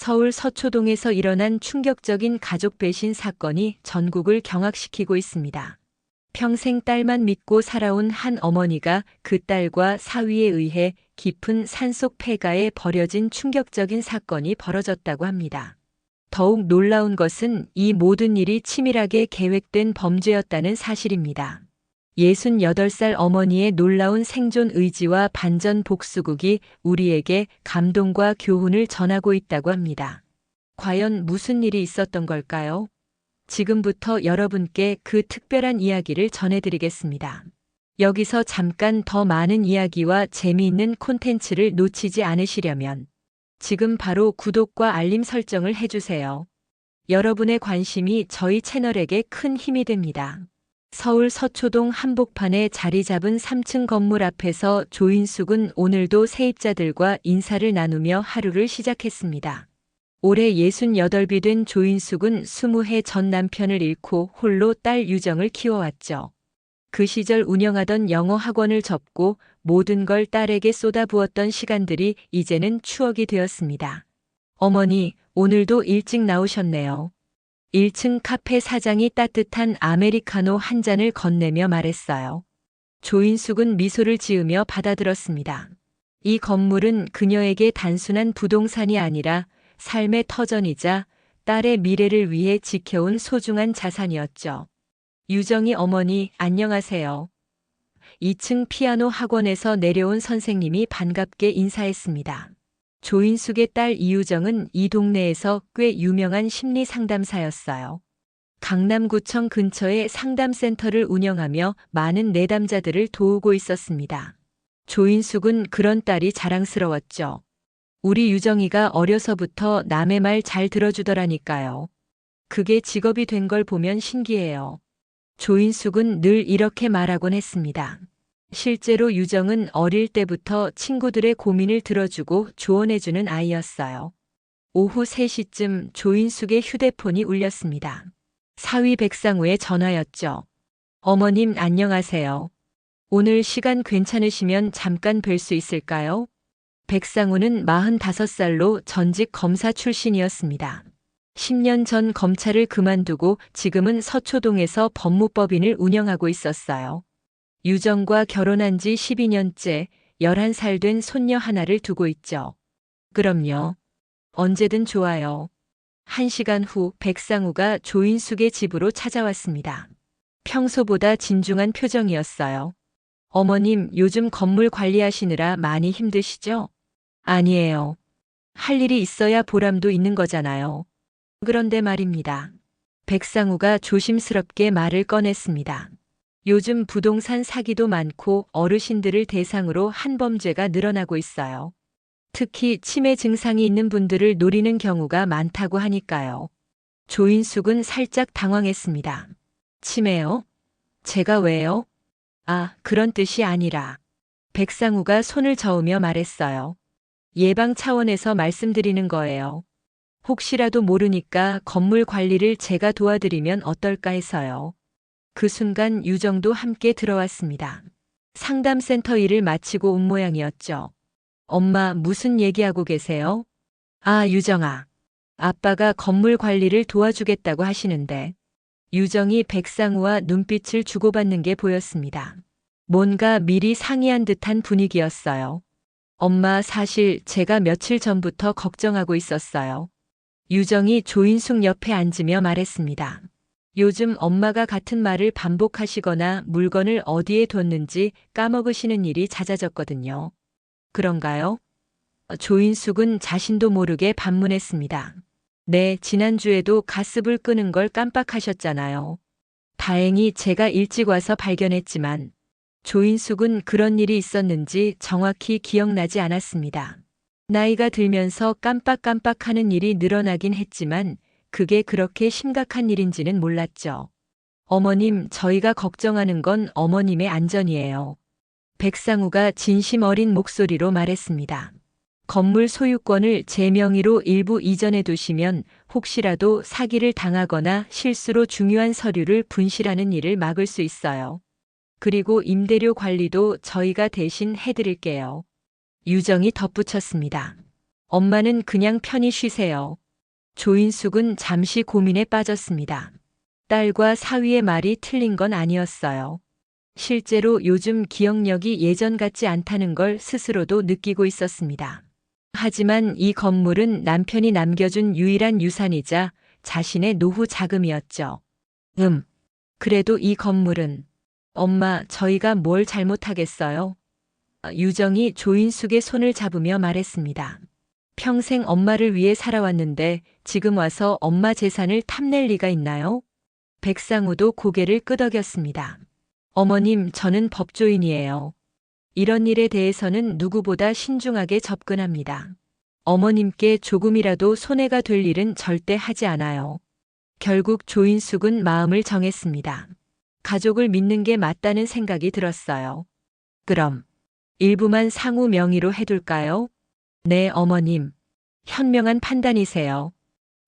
서울 서초동에서 일어난 충격적인 가족 배신 사건이 전국을 경악시키고 있습니다. 평생 딸만 믿고 살아온 한 어머니가 그 딸과 사위에 의해 깊은 산속 폐가에 버려진 충격적인 사건이 벌어졌다고 합니다. 더욱 놀라운 것은 이 모든 일이 치밀하게 계획된 범죄였다는 사실입니다. 68살 어머니의 놀라운 생존 의지와 반전 복수극이 우리에게 감동과 교훈을 전하고 있다고 합니다. 과연 무슨 일이 있었던 걸까요? 지금부터 여러분께 그 특별한 이야기를 전해드리겠습니다. 여기서 잠깐 더 많은 이야기와 재미있는 콘텐츠를 놓치지 않으시려면 지금 바로 구독과 알림 설정을 해주세요. 여러분의 관심이 저희 채널에게 큰 힘이 됩니다. 서울 서초동 한복판에 자리 잡은 3층 건물 앞에서 조인숙은 오늘도 세입자들과 인사를 나누며 하루를 시작했습니다. 올해 68이 된 조인숙은 20해 전 남편을 잃고 홀로 딸 유정을 키워왔죠. 그 시절 운영하던 영어 학원을 접고 모든 걸 딸에게 쏟아부었던 시간들이 이제는 추억이 되었습니다. 어머니, 오늘도 일찍 나오셨네요. 1층 카페 사장이 따뜻한 아메리카노 한 잔을 건네며 말했어요. 조인숙은 미소를 지으며 받아들었습니다. 이 건물은 그녀에게 단순한 부동산이 아니라 삶의 터전이자 딸의 미래를 위해 지켜온 소중한 자산이었죠. 유정이 어머니, 안녕하세요. 2층 피아노 학원에서 내려온 선생님이 반갑게 인사했습니다. 조인숙의 딸 이유정은 이 동네에서 꽤 유명한 심리 상담사였어요. 강남구청 근처에 상담센터를 운영하며 많은 내담자들을 도우고 있었습니다. 조인숙은 그런 딸이 자랑스러웠죠. 우리 유정이가 어려서부터 남의 말 잘 들어주더라니까요. 그게 직업이 된 걸 보면 신기해요. 조인숙은 늘 이렇게 말하곤 했습니다. 실제로 유정은 어릴 때부터 친구들의 고민을 들어주고 조언해주는 아이였어요. 오후 3시쯤 조인숙의 휴대폰이 울렸습니다. 사위 백상우의 전화였죠. 어머님 안녕하세요. 오늘 시간 괜찮으시면 잠깐 뵐 수 있을까요? 백상우는 45살로 전직 검사 출신이었습니다. 10년 전 검찰을 그만두고 지금은 서초동에서 법무법인을 운영하고 있었어요. 유정과 결혼한 지 12년째 11살 된 손녀 하나를 두고 있죠. 그럼요. 언제든 좋아요. 1시간 후 백상우가 조인숙의 집으로 찾아왔습니다. 평소보다 진중한 표정이었어요. 어머님, 요즘 건물 관리하시느라 많이 힘드시죠? 아니에요. 할 일이 있어야 보람도 있는 거잖아요. 그런데 말입니다. 백상우가 조심스럽게 말을 꺼냈습니다. 요즘 부동산 사기도 많고 어르신들을 대상으로 한범죄가 늘어나고 있어요. 특히 치매 증상이 있는 분들을 노리는 경우가 많다고 하니까요. 조인숙은 살짝 당황했습니다. 치매요? 제가 왜요? 아, 그런 뜻이 아니라. 백상우가 손을 저으며 말했어요. 예방 차원에서 말씀드리는 거예요. 혹시라도 모르니까 건물 관리를 제가 도와드리면 어떨까 해서요. 그 순간 유정도 함께 들어왔습니다. 상담센터 일을 마치고 온 모양이었죠. 엄마, 무슨 얘기하고 계세요? 아, 유정아. 아빠가 건물 관리를 도와주겠다고 하시는데. 유정이 백상우와 눈빛을 주고받는 게 보였습니다. 뭔가 미리 상의한 듯한 분위기였어요. 엄마, 사실 제가 며칠 전부터 걱정하고 있었어요. 유정이 조인숙 옆에 앉으며 말했습니다. 요즘 엄마가 같은 말을 반복하시거나 물건을 어디에 뒀는지 까먹으시는 일이 잦아졌거든요. 그런가요? 조인숙은 자신도 모르게 반문했습니다. 네, 지난주에도 가스불 끄는 걸 깜빡하셨잖아요. 다행히 제가 일찍 와서 발견했지만 조인숙은 그런 일이 있었는지 정확히 기억나지 않았습니다. 나이가 들면서 깜빡깜빡하는 일이 늘어나긴 했지만 그게 그렇게 심각한 일인지는 몰랐죠. 어머님, 저희가 걱정하는 건 어머님의 안전이에요. 백상우가 진심 어린 목소리로 말했습니다. 건물 소유권을 제 명의로 일부 이전해 두시면 혹시라도 사기를 당하거나 실수로 중요한 서류를 분실하는 일을 막을 수 있어요. 그리고 임대료 관리도 저희가 대신 해드릴게요. 유정이 덧붙였습니다. 엄마는 그냥 편히 쉬세요. 조인숙은 잠시 고민에 빠졌습니다. 딸과 사위의 말이 틀린 건 아니었어요. 실제로 요즘 기억력이 예전 같지 않다는 걸 스스로도 느끼고 있었습니다. 하지만 이 건물은 남편이 남겨준 유일한 유산이자 자신의 노후 자금이었죠. 그래도 이 건물은 엄마, 저희가 뭘 잘못하겠어요? 유정이 조인숙의 손을 잡으며 말했습니다. 평생 엄마를 위해 살아왔는데 지금 와서 엄마 재산을 탐낼 리가 있나요? 백상우도 고개를 끄덕였습니다. 어머님, 저는 법조인이에요. 이런 일에 대해서는 누구보다 신중하게 접근합니다. 어머님께 조금이라도 손해가 될 일은 절대 하지 않아요. 결국 조인숙은 마음을 정했습니다. 가족을 믿는 게 맞다는 생각이 들었어요. 그럼 일부만 상우 명의로 해둘까요? 네, 어머님. 현명한 판단이세요.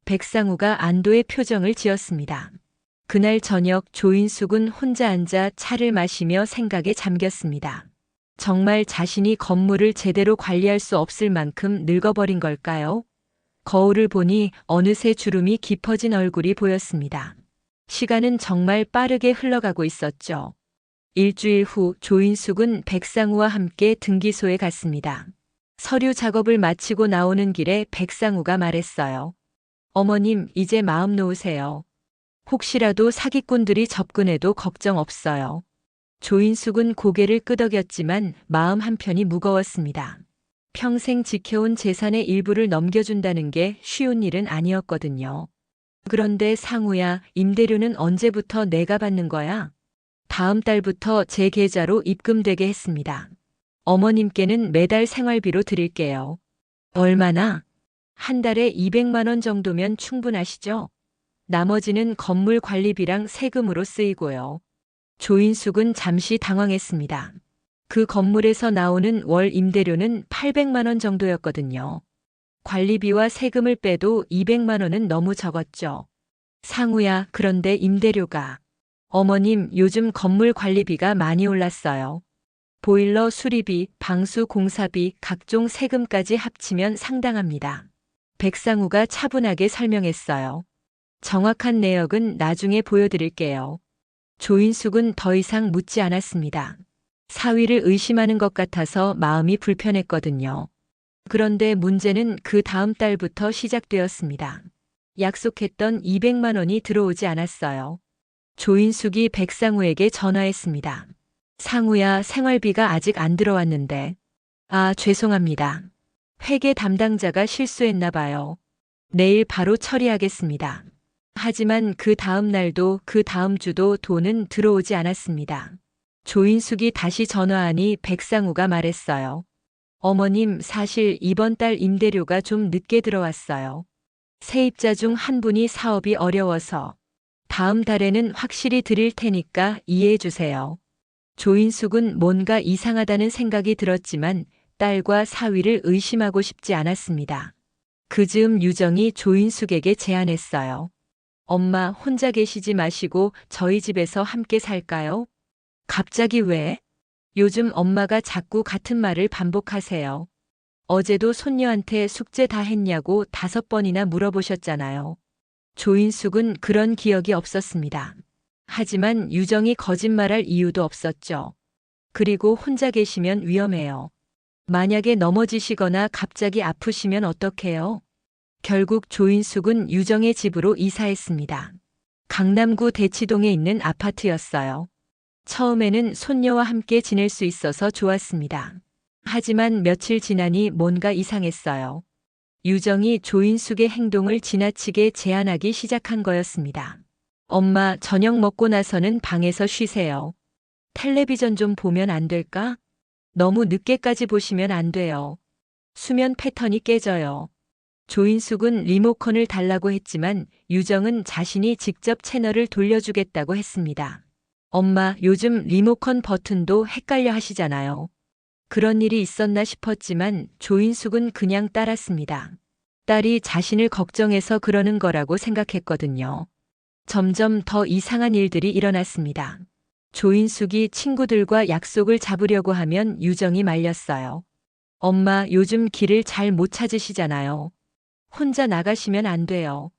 백상우가 안도의 표정을 지었습니다. 그날 저녁 조인숙은 혼자 앉아 차를 마시며 생각에 잠겼습니다. 정말 자신이 건물을 제대로 관리할 수 없을 만큼 늙어버린 걸까요? 거울을 보니 어느새 주름이 깊어진 얼굴이 보였습니다. 시간은 정말 빠르게 흘러가고 있었죠. 일주일 후 조인숙은 백상우와 함께 등기소에 갔습니다. 서류 작업을 마치고 나오는 길에 백상우가 말했어요. 어머님, 이제 마음 놓으세요. 혹시라도 사기꾼들이 접근해도 걱정 없어요. 조인숙은 고개를 끄덕였지만 마음 한편이 무거웠습니다. 평생 지켜온 재산의 일부를 넘겨준다는 게 쉬운 일은 아니었거든요. 그런데 상우야, 임대료는 언제부터 내가 받는 거야? 다음 달부터 제 계좌로 입금되게 했습니다. 어머님께는 매달 생활비로 드릴게요. 얼마나? 한 달에 200만 원 정도면 충분하시죠? 나머지는 건물 관리비랑 세금으로 쓰이고요. 조인숙은 잠시 당황했습니다. 그 건물에서 나오는 월 임대료는 800만 원 정도였거든요. 관리비와 세금을 빼도 200만 원은 너무 적었죠. 상우야, 그런데 임대료가. 어머님, 요즘 건물 관리비가 많이 올랐어요. 보일러 수리비, 방수 공사비, 각종 세금까지 합치면 상당합니다. 백상우가 차분하게 설명했어요. 정확한 내역은 나중에 보여드릴게요. 조인숙은 더 이상 묻지 않았습니다. 사위를 의심하는 것 같아서 마음이 불편했거든요. 그런데 문제는 그 다음 달부터 시작되었습니다. 약속했던 200만 원이 들어오지 않았어요. 조인숙이 백상우에게 전화했습니다. 상우야, 생활비가 아직 안 들어왔는데. 아, 죄송합니다. 회계 담당자가 실수했나 봐요. 내일 바로 처리하겠습니다. 하지만 그 다음 날도 그 다음 주도 돈은 들어오지 않았습니다. 조인숙이 다시 전화하니 백상우가 말했어요. 어머님, 사실 이번 달 임대료가 좀 늦게 들어왔어요. 세입자 중 한 분이 사업이 어려워서 다음 달에는 확실히 드릴 테니까 이해해 주세요. 조인숙은 뭔가 이상하다는 생각이 들었지만 딸과 사위를 의심하고 싶지 않았습니다. 그 즈음 유정이 조인숙에게 제안했어요. 엄마, 혼자 계시지 마시고 저희 집에서 함께 살까요? 갑자기 왜? 요즘 엄마가 자꾸 같은 말을 반복하세요. 어제도 손녀한테 숙제 다 했냐고 5번이나 물어보셨잖아요. 조인숙은 그런 기억이 없었습니다. 하지만 유정이 거짓말할 이유도 없었죠. 그리고 혼자 계시면 위험해요. 만약에 넘어지시거나 갑자기 아프시면 어떡해요? 결국 조인숙은 유정의 집으로 이사했습니다. 강남구 대치동에 있는 아파트였어요. 처음에는 손녀와 함께 지낼 수 있어서 좋았습니다. 하지만 며칠 지나니 뭔가 이상했어요. 유정이 조인숙의 행동을 지나치게 제한하기 시작한 거였습니다. 엄마, 저녁 먹고 나서는 방에서 쉬세요. 텔레비전 좀 보면 안 될까? 너무 늦게까지 보시면 안 돼요. 수면 패턴이 깨져요. 조인숙은 리모컨을 달라고 했지만 유정은 자신이 직접 채널을 돌려주겠다고 했습니다. 엄마, 요즘 리모컨 버튼도 헷갈려 하시잖아요. 그런 일이 있었나 싶었지만 조인숙은 그냥 따랐습니다. 딸이 자신을 걱정해서 그러는 거라고 생각했거든요. 점점 더 이상한 일들이 일어났습니다. 조인숙이 친구들과 약속을 잡으려고 하면 유정이 말렸어요. 엄마 요즘 길을 잘 못 찾으시잖아요. 혼자 나가시면 안 돼요.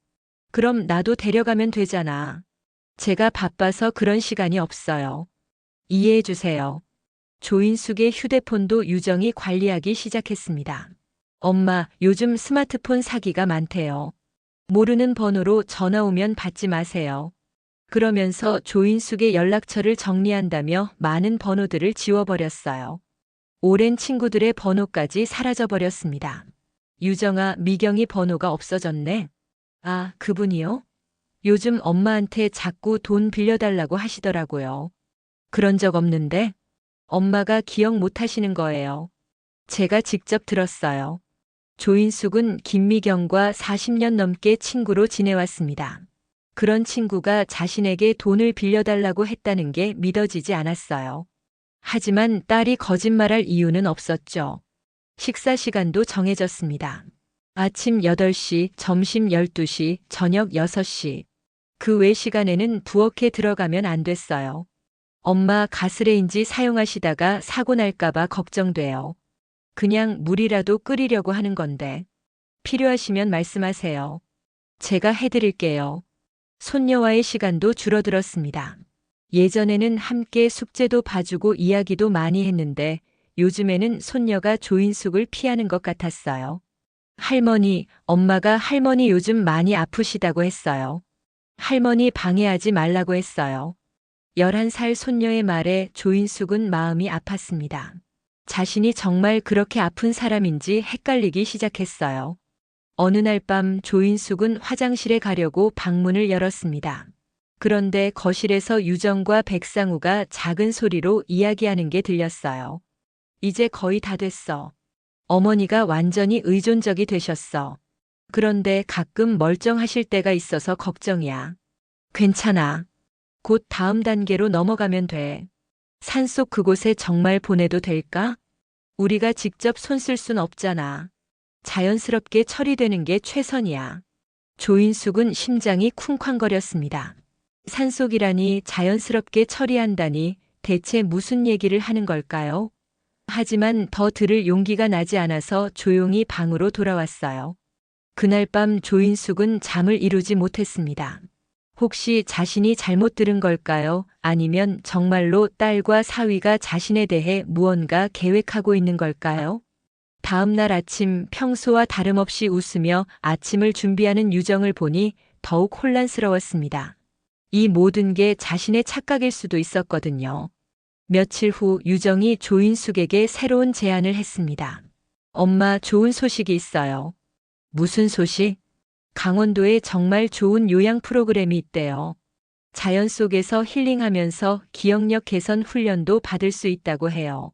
그럼 나도 데려가면 되잖아. 제가 바빠서 그런 시간이 없어요. 이해해 주세요. 조인숙의 휴대폰도 유정이 관리하기 시작했습니다. 엄마, 요즘 스마트폰 사기가 많대요. 모르는 번호로 전화 오면 받지 마세요. 그러면서 조인숙의 연락처를 정리한다며 많은 번호들을 지워버렸어요. 오랜 친구들의 번호까지 사라져버렸습니다. 유정아, 미경이 번호가 없어졌네. 아, 그분이요? 요즘 엄마한테 자꾸 돈 빌려달라고 하시더라고요. 그런 적 없는데 엄마가 기억 못 하시는 거예요. 제가 직접 들었어요. 조인숙은 김미경과 40년 넘게 친구로 지내왔습니다. 그런 친구가 자신에게 돈을 빌려달라고 했다는 게 믿어지지 않았어요. 하지만 딸이 거짓말할 이유는 없었죠. 식사 시간도 정해졌습니다. 아침 8시, 점심 12시, 저녁 6시. 그 외 시간에는 부엌에 들어가면 안 됐어요. 엄마 가스레인지 사용하시다가 사고 날까봐 걱정돼요. 그냥 물이라도 끓이려고 하는 건데. 필요하시면 말씀하세요. 제가 해드릴게요. 손녀와의 시간도 줄어들었습니다. 예전에는 함께 숙제도 봐주고 이야기도 많이 했는데 요즘에는 손녀가 조인숙을 피하는 것 같았어요. 할머니, 엄마가 할머니 요즘 많이 아프시다고 했어요. 할머니 방해하지 말라고 했어요. 11살 손녀의 말에 조인숙은 마음이 아팠습니다. 자신이 정말 그렇게 아픈 사람인지 헷갈리기 시작했어요. 어느 날 밤 조인숙은 화장실에 가려고 방문을 열었습니다. 그런데 거실에서 유정과 백상우가 작은 소리로 이야기하는 게 들렸어요. 이제 거의 다 됐어. 어머니가 완전히 의존적이 되셨어. 그런데 가끔 멀쩡하실 때가 있어서 걱정이야. 괜찮아. 곧 다음 단계로 넘어가면 돼. 산속 그곳에 정말 보내도 될까? 우리가 직접 손 쓸 순 없잖아. 자연스럽게 처리되는 게 최선이야. 조인숙은 심장이 쿵쾅거렸습니다. 산속이라니 자연스럽게 처리한다니 대체 무슨 얘기를 하는 걸까요? 하지만 더 들을 용기가 나지 않아서 조용히 방으로 돌아왔어요. 그날 밤 조인숙은 잠을 이루지 못했습니다. 혹시 자신이 잘못 들은 걸까요? 아니면 정말로 딸과 사위가 자신에 대해 무언가 계획하고 있는 걸까요? 다음 날 아침 평소와 다름없이 웃으며 아침을 준비하는 유정을 보니 더욱 혼란스러웠습니다. 이 모든 게 자신의 착각일 수도 있었거든요. 며칠 후 유정이 조인숙에게 새로운 제안을 했습니다. 엄마, 좋은 소식이 있어요. 무슨 소식? 강원도에 정말 좋은 요양 프로그램이 있대요. 자연 속에서 힐링하면서 기억력 개선 훈련도 받을 수 있다고 해요.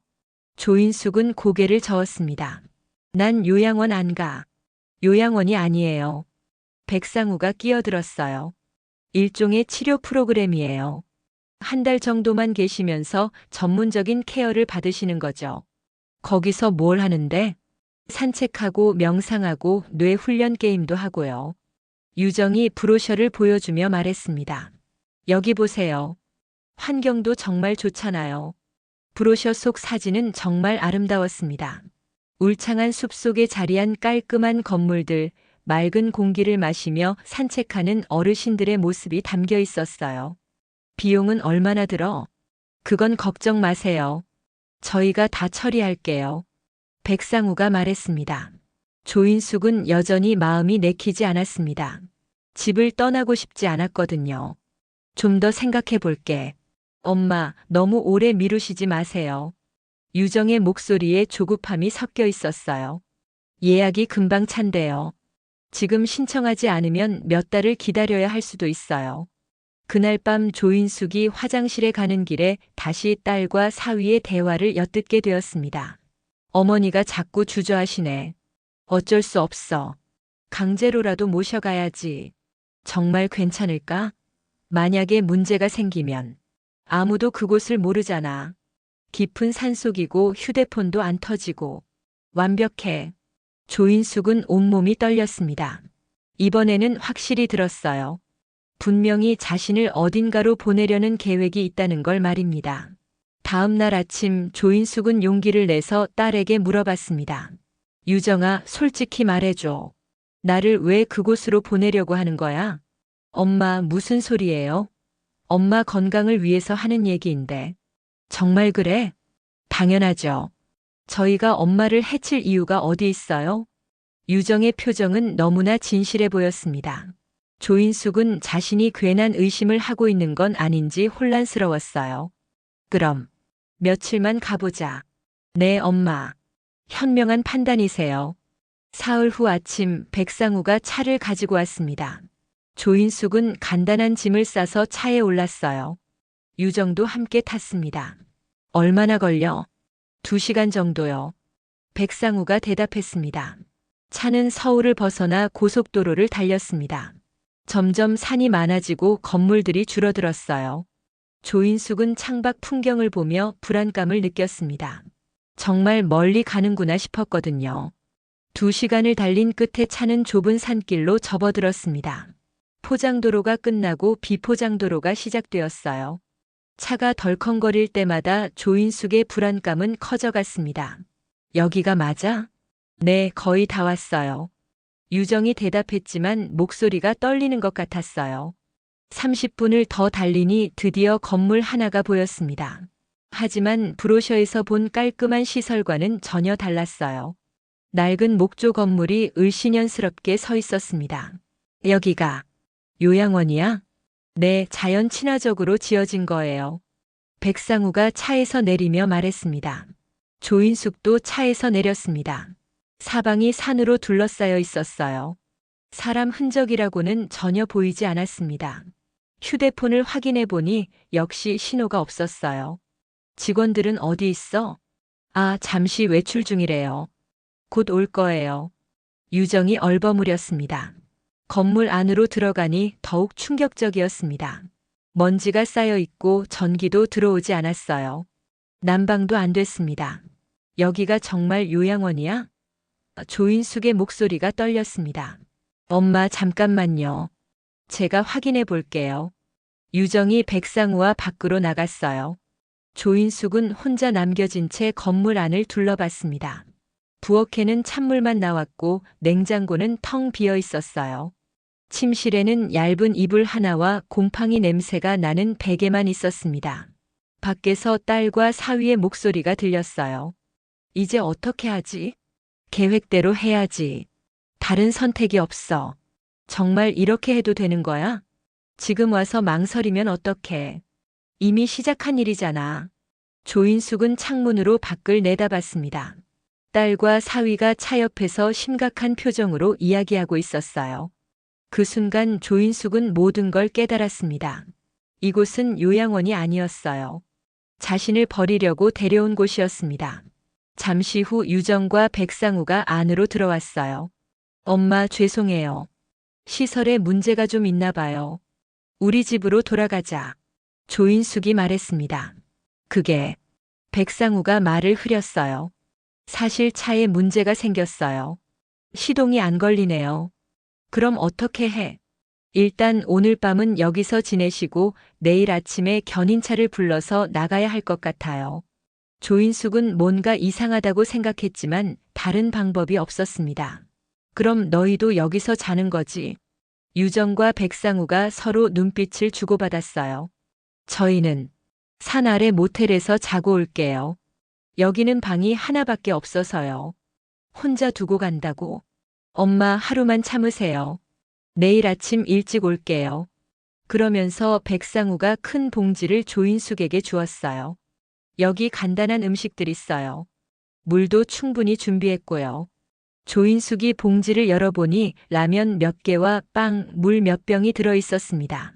조인숙은 고개를 저었습니다. 난 요양원 안 가. 요양원이 아니에요. 백상우가 끼어들었어요. 일종의 치료 프로그램이에요. 한 달 정도만 계시면서 전문적인 케어를 받으시는 거죠. 거기서 뭘 하는데? 산책하고 명상하고 뇌 훈련 게임도 하고요. 유정이 브로셔를 보여주며 말했습니다. 여기 보세요. 환경도 정말 좋잖아요. 브로셔 속 사진은 정말 아름다웠습니다. 울창한 숲속에 자리한 깔끔한 건물들, 맑은 공기를 마시며 산책하는 어르신들의 모습이 담겨 있었어요. 비용은 얼마나 들어? 그건 걱정 마세요. 저희가 다 처리할게요. 백상우가 말했습니다. 조인숙은 여전히 마음이 내키지 않았습니다. 집을 떠나고 싶지 않았거든요. 좀 더 생각해 볼게. 엄마, 너무 오래 미루시지 마세요. 유정의 목소리에 조급함이 섞여 있었어요. 예약이 금방 찬대요. 지금 신청하지 않으면 몇 달을 기다려야 할 수도 있어요. 그날 밤 조인숙이 화장실에 가는 길에 다시 딸과 사위의 대화를 엿듣게 되었습니다. 어머니가 자꾸 주저하시네. 어쩔 수 없어. 강제로라도 모셔가야지. 정말 괜찮을까? 만약에 문제가 생기면 아무도 그곳을 모르잖아. 깊은 산속이고 휴대폰도 안 터지고. 완벽해. 조인숙은 온몸이 떨렸습니다. 이번에는 확실히 들었어요. 분명히 자신을 어딘가로 보내려는 계획이 있다는 걸 말입니다. 다음 날 아침 조인숙은 용기를 내서 딸에게 물어봤습니다. 유정아, 솔직히 말해줘. 나를 왜 그곳으로 보내려고 하는 거야? 엄마, 무슨 소리예요? 엄마 건강을 위해서 하는 얘기인데. 정말 그래? 당연하죠. 저희가 엄마를 해칠 이유가 어디 있어요? 유정의 표정은 너무나 진실해 보였습니다. 조인숙은 자신이 괜한 의심을 하고 있는 건 아닌지 혼란스러웠어요. 그럼 며칠만 가보자. 네, 엄마. 현명한 판단이세요. 사흘 후 아침 백상우가 차를 가지고 왔습니다. 조인숙은 간단한 짐을 싸서 차에 올랐어요. 유정도 함께 탔습니다. 얼마나 걸려? 2시간 정도요. 백상우가 대답했습니다. 차는 서울을 벗어나 고속도로를 달렸습니다. 점점 산이 많아지고 건물들이 줄어들었어요. 조인숙은 창밖 풍경을 보며 불안감을 느꼈습니다. 정말 멀리 가는구나 싶었거든요. 2시간을 달린 끝에 차는 좁은 산길로 접어들었습니다. 포장도로가 끝나고 비포장도로가 시작되었어요. 차가 덜컹거릴 때마다 조인숙의 불안감은 커져갔습니다. 여기가 맞아? 네, 거의 다 왔어요. 유정이 대답했지만 목소리가 떨리는 것 같았어요. 30분을 더 달리니 드디어 건물 하나가 보였습니다. 하지만 브로셔에서 본 깔끔한 시설과는 전혀 달랐어요. 낡은 목조 건물이 을씨년스럽게 서 있었습니다. 여기가 요양원이야? 네, 자연 친화적으로 지어진 거예요. 백상우가 차에서 내리며 말했습니다. 조인숙도 차에서 내렸습니다. 사방이 산으로 둘러싸여 있었어요. 사람 흔적이라고는 전혀 보이지 않았습니다. 휴대폰을 확인해 보니 역시 신호가 없었어요. 직원들은 어디 있어? 아, 잠시 외출 중이래요. 곧 올 거예요. 유정이 얼버무렸습니다. 건물 안으로 들어가니 더욱 충격적이었습니다. 먼지가 쌓여 있고 전기도 들어오지 않았어요. 난방도 안 됐습니다. 여기가 정말 요양원이야? 조인숙의 목소리가 떨렸습니다. 엄마, 잠깐만요. 제가 확인해 볼게요. 유정이 백상우와 밖으로 나갔어요. 조인숙은 혼자 남겨진 채 건물 안을 둘러봤습니다. 부엌에는 찬물만 나왔고 냉장고는 텅 비어 있었어요. 침실에는 얇은 이불 하나와 곰팡이 냄새가 나는 베개만 있었습니다. 밖에서 딸과 사위의 목소리가 들렸어요. 이제 어떻게 하지? 계획대로 해야지. 다른 선택이 없어. 정말 이렇게 해도 되는 거야? 지금 와서 망설이면 어떡해. 이미 시작한 일이잖아. 조인숙은 창문으로 밖을 내다봤습니다. 딸과 사위가 차 옆에서 심각한 표정으로 이야기하고 있었어요. 그 순간 조인숙은 모든 걸 깨달았습니다. 이곳은 요양원이 아니었어요. 자신을 버리려고 데려온 곳이었습니다. 잠시 후 유정과 백상우가 안으로 들어왔어요. 엄마, 죄송해요. 시설에 문제가 좀 있나 봐요. 우리 집으로 돌아가자. 조인숙이 말했습니다. 그게 백상우가 말을 흐렸어요. 사실 차에 문제가 생겼어요. 시동이 안 걸리네요. 그럼 어떻게 해? 일단 오늘 밤은 여기서 지내시고 내일 아침에 견인차를 불러서 나가야 할 것 같아요. 조인숙은 뭔가 이상하다고 생각했지만 다른 방법이 없었습니다. 그럼 너희도 여기서 자는 거지? 유정과 백상우가 서로 눈빛을 주고받았어요. 저희는 산 아래 모텔에서 자고 올게요. 여기는 방이 하나밖에 없어서요. 혼자 두고 간다고? 엄마, 하루만 참으세요. 내일 아침 일찍 올게요. 그러면서 백상우가 큰 봉지를 조인숙에게 주었어요. 여기 간단한 음식들 있어요. 물도 충분히 준비했고요. 조인숙이 봉지를 열어보니 라면 몇 개와 빵, 물 몇 병이 들어 있었습니다.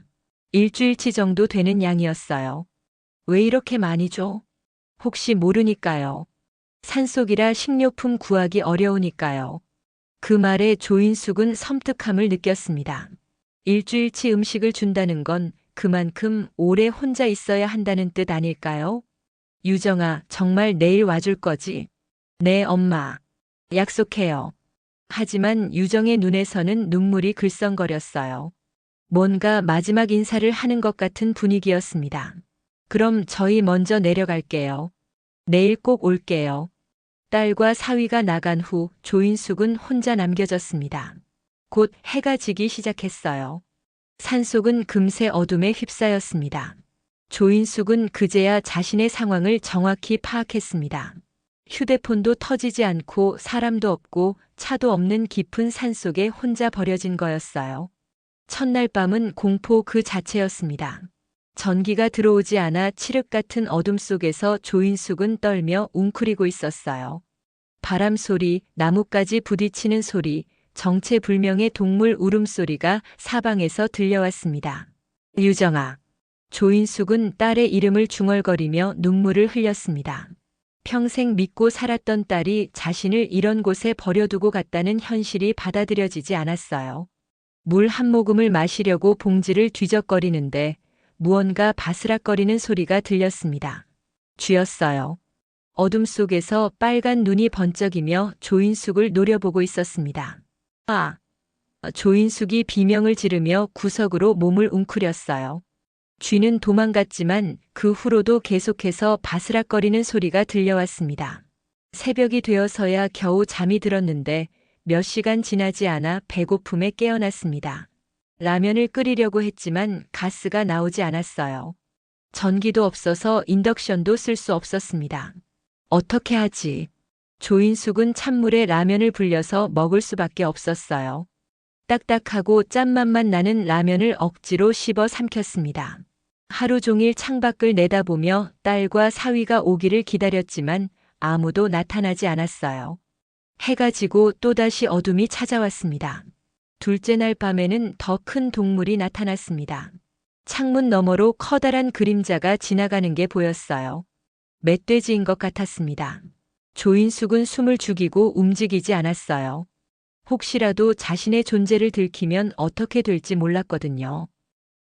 일주일치 정도 되는 양이었어요. 왜 이렇게 많이 줘? 혹시 모르니까요. 산속이라 식료품 구하기 어려우니까요. 그 말에 조인숙은 섬뜩함을 느꼈습니다. 일주일치 음식을 준다는 건 그만큼 오래 혼자 있어야 한다는 뜻 아닐까요? 유정아, 정말 내일 와줄 거지? 네, 엄마. 약속해요. 하지만 유정의 눈에서는 눈물이 글썽거렸어요. 뭔가 마지막 인사를 하는 것 같은 분위기였습니다. 그럼 저희 먼저 내려갈게요. 내일 꼭 올게요. 딸과 사위가 나간 후 조인숙은 혼자 남겨졌습니다. 곧 해가 지기 시작했어요. 산속은 금세 어둠에 휩싸였습니다. 조인숙은 그제야 자신의 상황을 정확히 파악했습니다. 휴대폰도 터지지 않고 사람도 없고 차도 없는 깊은 산속에 혼자 버려진 거였어요. 첫날 밤은 공포 그 자체였습니다. 전기가 들어오지 않아 칠흑 같은 어둠 속에서 조인숙은 떨며 웅크리고 있었어요. 바람 소리, 나뭇가지 부딪히는 소리, 정체불명의 동물 울음소리가 사방에서 들려왔습니다. 유정아. 조인숙은 딸의 이름을 중얼거리며 눈물을 흘렸습니다. 평생 믿고 살았던 딸이 자신을 이런 곳에 버려두고 갔다는 현실이 받아들여지지 않았어요. 물 한 모금을 마시려고 봉지를 뒤적거리는데 무언가 바스락거리는 소리가 들렸습니다. 쥐였어요. 어둠 속에서 빨간 눈이 번쩍이며 조인숙을 노려보고 있었습니다. 아! 조인숙이 비명을 지르며 구석으로 몸을 웅크렸어요. 쥐는 도망갔지만 그 후로도 계속해서 바스락거리는 소리가 들려왔습니다. 새벽이 되어서야 겨우 잠이 들었는데 몇 시간 지나지 않아 배고픔에 깨어났습니다. 라면을 끓이려고 했지만 가스가 나오지 않았어요. 전기도 없어서 인덕션도 쓸 수 없었습니다. 어떻게 하지? 조인숙은 찬물에 라면을 불려서 먹을 수밖에 없었어요. 딱딱하고 짠맛만 나는 라면을 억지로 씹어 삼켰습니다. 하루 종일 창밖을 내다보며 딸과 사위가 오기를 기다렸지만 아무도 나타나지 않았어요. 해가 지고 또다시 어둠이 찾아왔습니다. 둘째 날 밤에는 더 큰 동물이 나타났습니다. 창문 너머로 커다란 그림자가 지나가는 게 보였어요. 멧돼지인 것 같았습니다. 조인숙은 숨을 죽이고 움직이지 않았어요. 혹시라도 자신의 존재를 들키면 어떻게 될지 몰랐거든요.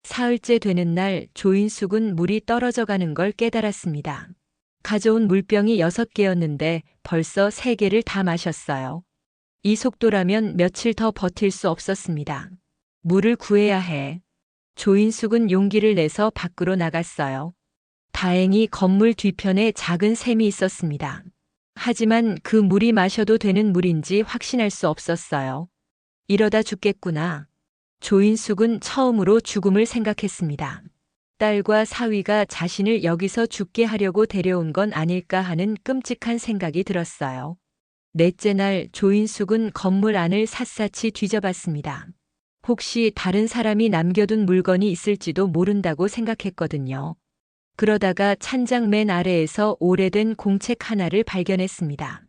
사흘째 되는 날 조인숙은 물이 떨어져 가는 걸 깨달았습니다. 가져온 물병이 6개였는데 벌써 3개를 다 마셨어요. 이 속도라면 며칠 더 버틸 수 없었습니다. 물을 구해야 해. 조인숙은 용기를 내서 밖으로 나갔어요. 다행히 건물 뒤편에 작은 샘이 있었습니다. 하지만 그 물이 마셔도 되는 물인지 확신할 수 없었어요. 이러다 죽겠구나. 조인숙은 처음으로 죽음을 생각했습니다. 딸과 사위가 자신을 여기서 죽게 하려고 데려온 건 아닐까 하는 끔찍한 생각이 들었어요. 넷째 날 조인숙은 건물 안을 샅샅이 뒤져봤습니다. 혹시 다른 사람이 남겨둔 물건이 있을지도 모른다고 생각했거든요. 그러다가 찬장 맨 아래에서 오래된 공책 하나를 발견했습니다.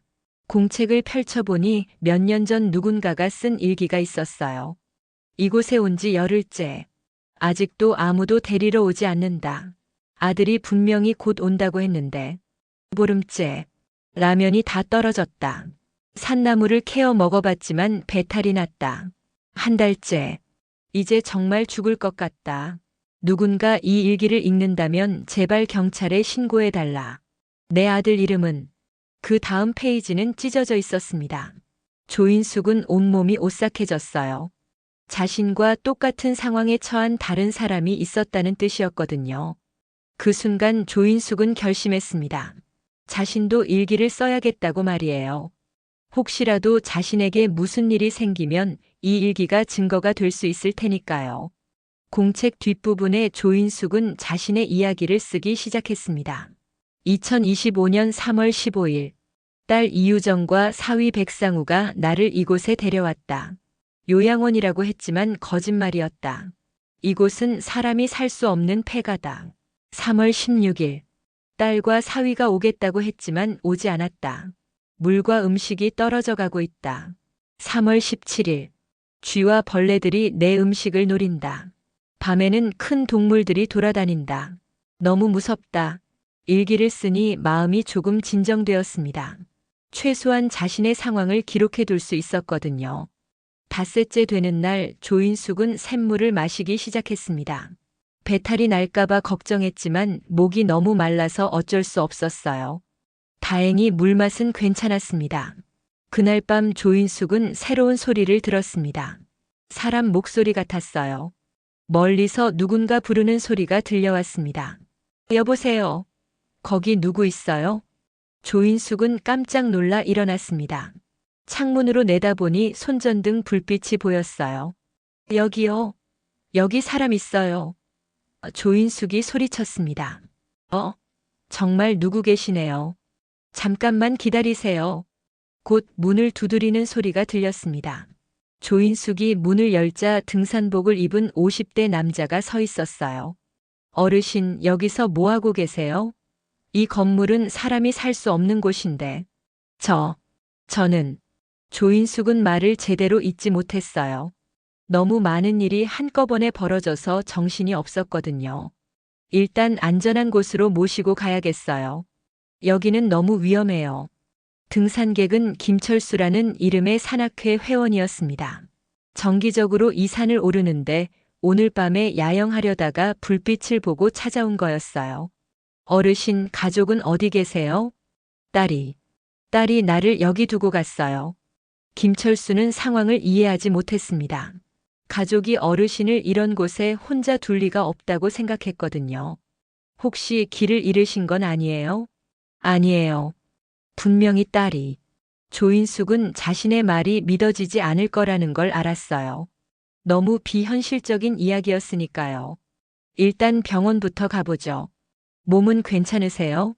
공책을 펼쳐보니 몇 년 전 누군가가 쓴 일기가 있었어요. 이곳에 온 지 열흘째. 아직도 아무도 데리러 오지 않는다. 아들이 분명히 곧 온다고 했는데. 보름째. 라면이 다 떨어졌다. 산나물을 캐어 먹어봤지만 배탈이 났다. 한 달째. 이제 정말 죽을 것 같다. 누군가 이 일기를 읽는다면 제발 경찰에 신고해달라. 내 아들 이름은. 그 다음 페이지는 찢어져 있었습니다. 조인숙은 온몸이 오싹해졌어요. 자신과 똑같은 상황에 처한 다른 사람이 있었다는 뜻이었거든요. 그 순간 조인숙은 결심했습니다. 자신도 일기를 써야겠다고 말이에요. 혹시라도 자신에게 무슨 일이 생기면 이 일기가 증거가 될 수 있을 테니까요. 공책 뒷부분에 조인숙은 자신의 이야기를 쓰기 시작했습니다. 2025년 3월 15일. 딸 이유정과 사위 백상우가 나를 이곳에 데려왔다. 요양원이라고 했지만 거짓말이었다. 이곳은 사람이 살 수 없는 폐가다. 3월 16일. 딸과 사위가 오겠다고 했지만 오지 않았다. 물과 음식이 떨어져 가고 있다. 3월 17일. 쥐와 벌레들이 내 음식을 노린다. 밤에는 큰 동물들이 돌아다닌다. 너무 무섭다. 일기를 쓰니 마음이 조금 진정되었습니다. 최소한 자신의 상황을 기록해 둘 수 있었거든요. 닷새째 되는 날 조인숙은 샘물을 마시기 시작했습니다. 배탈이 날까봐 걱정했지만 목이 너무 말라서 어쩔 수 없었어요. 다행히 물맛은 괜찮았습니다. 그날 밤 조인숙은 새로운 소리를 들었습니다. 사람 목소리 같았어요. 멀리서 누군가 부르는 소리가 들려왔습니다. 여보세요. 거기 누구 있어요? 조인숙은 깜짝 놀라 일어났습니다. 창문으로 내다보니 손전등 불빛이 보였어요. 여기요. 여기 사람 있어요. 조인숙이 소리쳤습니다. 정말 누구 계시네요. 잠깐만 기다리세요. 곧 문을 두드리는 소리가 들렸습니다. 조인숙이 문을 열자 등산복을 입은 50대 남자가 서 있었어요. 어르신, 여기서 뭐하고 계세요? 이 건물은 사람이 살 수 없는 곳인데. 저는 조인숙은 말을 제대로 잇지 못했어요. 너무 많은 일이 한꺼번에 벌어져서 정신이 없었거든요. 일단 안전한 곳으로 모시고 가야겠어요. 여기는 너무 위험해요. 등산객은 김철수라는 이름의 산악회 회원이었습니다. 정기적으로 이 산을 오르는데 오늘 밤에 야영하려다가 불빛을 보고 찾아온 거였어요. 어르신, 가족은 어디 계세요? 딸이 나를 여기 두고 갔어요. 김철수는 상황을 이해하지 못했습니다. 가족이 어르신을 이런 곳에 혼자 둘 리가 없다고 생각했거든요. 혹시 길을 잃으신 건 아니에요? 아니에요. 분명히 딸이. 조인숙은 자신의 말이 믿어지지 않을 거라는 걸 알았어요. 너무 비현실적인 이야기였으니까요. 일단 병원부터 가보죠. 몸은 괜찮으세요?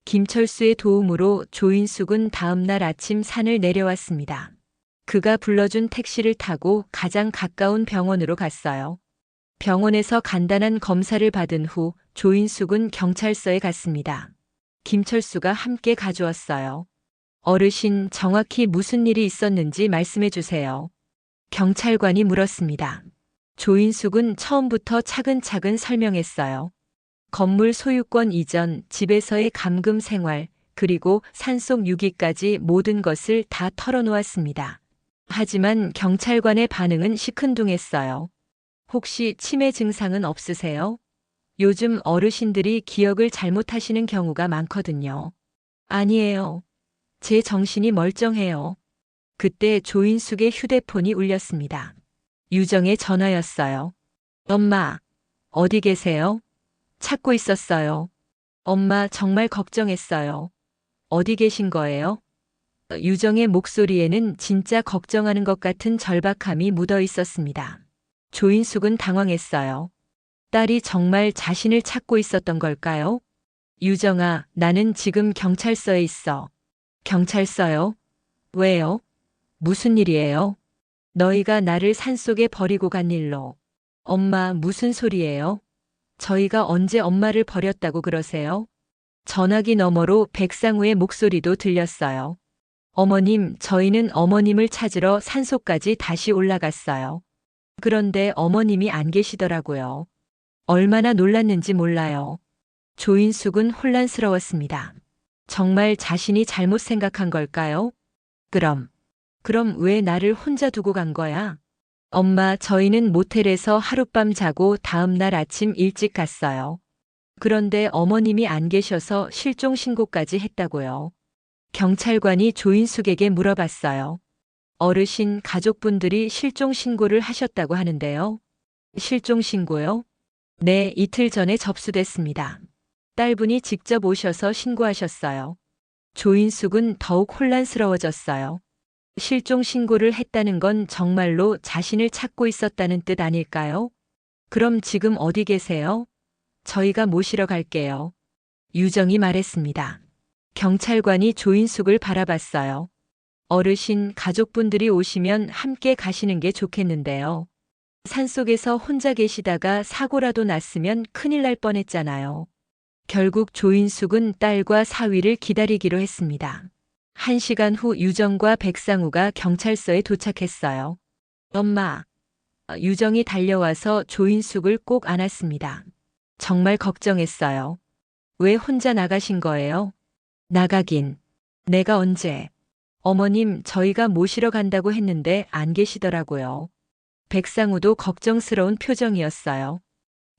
김철수의 도움으로 조인숙은 다음 날 아침 산을 내려왔습니다. 그가 불러준 택시를 타고 가장 가까운 병원으로 갔어요. 병원에서 간단한 검사를 받은 후 조인숙은 경찰서에 갔습니다. 김철수가 함께 가주었어요. 어르신, 정확히 무슨 일이 있었는지 말씀해 주세요. 경찰관이 물었습니다. 조인숙은 처음부터 차근차근 설명했어요. 건물 소유권 이전, 집에서의 감금 생활, 그리고 산속 유기까지 모든 것을 다 털어놓았습니다. 하지만 경찰관의 반응은 시큰둥했어요. 혹시 치매 증상은 없으세요? 요즘 어르신들이 기억을 잘못하시는 경우가 많거든요. 아니에요. 제 정신이 멀쩡해요. 그때 조인숙의 휴대폰이 울렸습니다. 유정의 전화였어요. 엄마, 어디 계세요? 찾고 있었어요. 엄마, 정말 걱정했어요. 어디 계신 거예요? 유정의 목소리에는 진짜 걱정하는 것 같은 절박함이 묻어 있었습니다. 조인숙은 당황했어요. 딸이 정말 자신을 찾고 있었던 걸까요? 유정아, 나는 지금 경찰서에 있어. 경찰서요? 왜요? 무슨 일이에요? 너희가 나를 산속에 버리고 간 일로. 엄마, 무슨 소리예요? 저희가 언제 엄마를 버렸다고 그러세요? 전화기 너머로 백상우의 목소리도 들렸어요. 어머님, 저희는 어머님을 찾으러 산속까지 다시 올라갔어요. 그런데 어머님이 안 계시더라고요. 얼마나 놀랐는지 몰라요. 조인숙은 혼란스러웠습니다. 정말 자신이 잘못 생각한 걸까요? 그럼 왜 나를 혼자 두고 간 거야? 엄마, 저희는 모텔에서 하룻밤 자고 다음 날 아침 일찍 갔어요. 그런데 어머님이 안 계셔서 실종 신고까지 했다고요. 경찰관이 조인숙에게 물어봤어요. 어르신, 가족분들이 실종 신고를 하셨다고 하는데요. 실종 신고요? 네, 이틀 전에 접수됐습니다. 딸분이 직접 오셔서 신고하셨어요. 조인숙은 더욱 혼란스러워졌어요. 실종 신고를 했다는 건 정말로 자신을 찾고 있었다는 뜻 아닐까요? 그럼 지금 어디 계세요? 저희가 모시러 갈게요. 유정이 말했습니다. 경찰관이 조인숙을 바라봤어요. 어르신, 가족분들이 오시면 함께 가시는 게 좋겠는데요. 산속에서 혼자 계시다가 사고라도 났으면 큰일 날 뻔했잖아요. 결국 조인숙은 딸과 사위를 기다리기로 했습니다. 1시간 후 유정과 백상우가 경찰서에 도착했어요. 엄마. 유정이 달려와서 조인숙을 꼭 안았습니다. 정말 걱정했어요. 왜 혼자 나가신 거예요? 나가긴. 내가 언제. 어머님, 저희가 모시러 간다고 했는데 안 계시더라고요. 백상우도 걱정스러운 표정이었어요.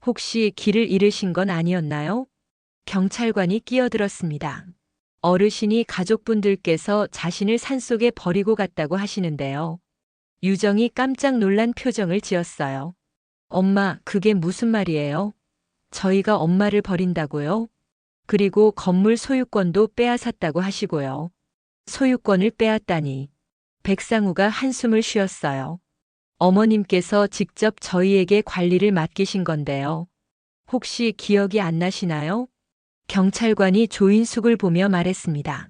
혹시 길을 잃으신 건 아니었나요? 경찰관이 끼어들었습니다. 어르신이 가족분들께서 자신을 산속에 버리고 갔다고 하시는데요. 유정이 깜짝 놀란 표정을 지었어요. 엄마, 그게 무슨 말이에요? 저희가 엄마를 버린다고요? 그리고 건물 소유권도 빼앗았다고 하시고요. 소유권을 빼앗다니. 백상우가 한숨을 쉬었어요. 어머님께서 직접 저희에게 관리를 맡기신 건데요. 혹시 기억이 안 나시나요? 경찰관이 조인숙을 보며 말했습니다.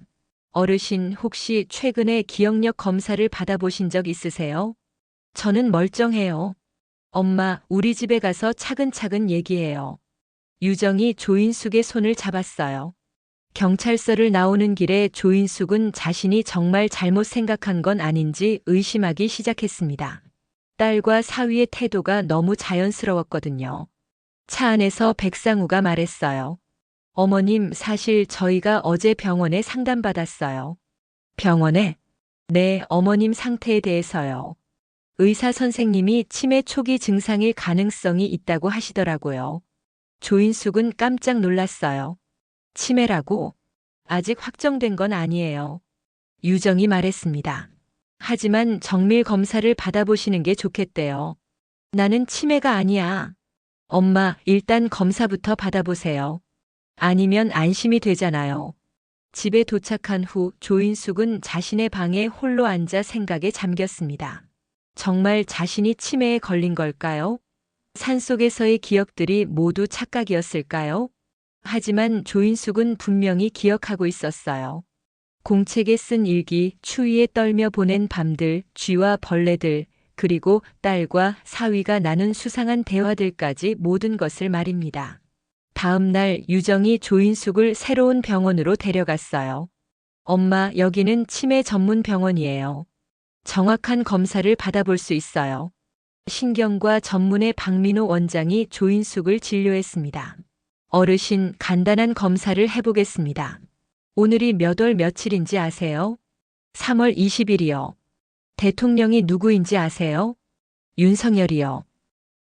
어르신 혹시 최근에 기억력 검사를 받아보신 적 있으세요? 저는 멀쩡해요. 엄마, 우리 집에 가서 차근차근 얘기해요. 유정이 조인숙의 손을 잡았어요. 경찰서를 나오는 길에 조인숙은 자신이 정말 잘못 생각한 건 아닌지 의심하기 시작했습니다. 딸과 사위의 태도가 너무 자연스러웠거든요. 차 안에서 백상우가 말했어요. 어머님, 사실 저희가 어제 병원에 상담받았어요. 병원에? 네, 어머님 상태에 대해서요. 의사 선생님이 치매 초기 증상일 가능성이 있다고 하시더라고요. 조인숙은 깜짝 놀랐어요. 치매라고? 아직 확정된 건 아니에요. 유정이 말했습니다. 하지만 정밀 검사를 받아보시는 게 좋겠대요. 나는 치매가 아니야. 엄마, 일단 검사부터 받아보세요. 아니면 안심이 되잖아요. 집에 도착한 후 조인숙은 자신의 방에 홀로 앉아 생각에 잠겼습니다. 정말 자신이 치매에 걸린 걸까요? 산속에서의 기억들이 모두 착각이었을까요? 하지만 조인숙은 분명히 기억하고 있었어요. 공책에 쓴 일기, 추위에 떨며 보낸 밤들, 쥐와 벌레들, 그리고 딸과 사위가 나눈 수상한 대화들까지 모든 것을 말입니다. 다음 날 유정이 조인숙을 새로운 병원으로 데려갔어요. 엄마, 여기는 치매 전문 병원이에요. 정확한 검사를 받아볼 수 있어요. 신경과 전문의 박민호 원장이 조인숙을 진료했습니다. 어르신, 간단한 검사를 해보겠습니다. 오늘이 몇 월 며칠인지 아세요? 3월 20일이요. 대통령이 누구인지 아세요? 윤석열이요.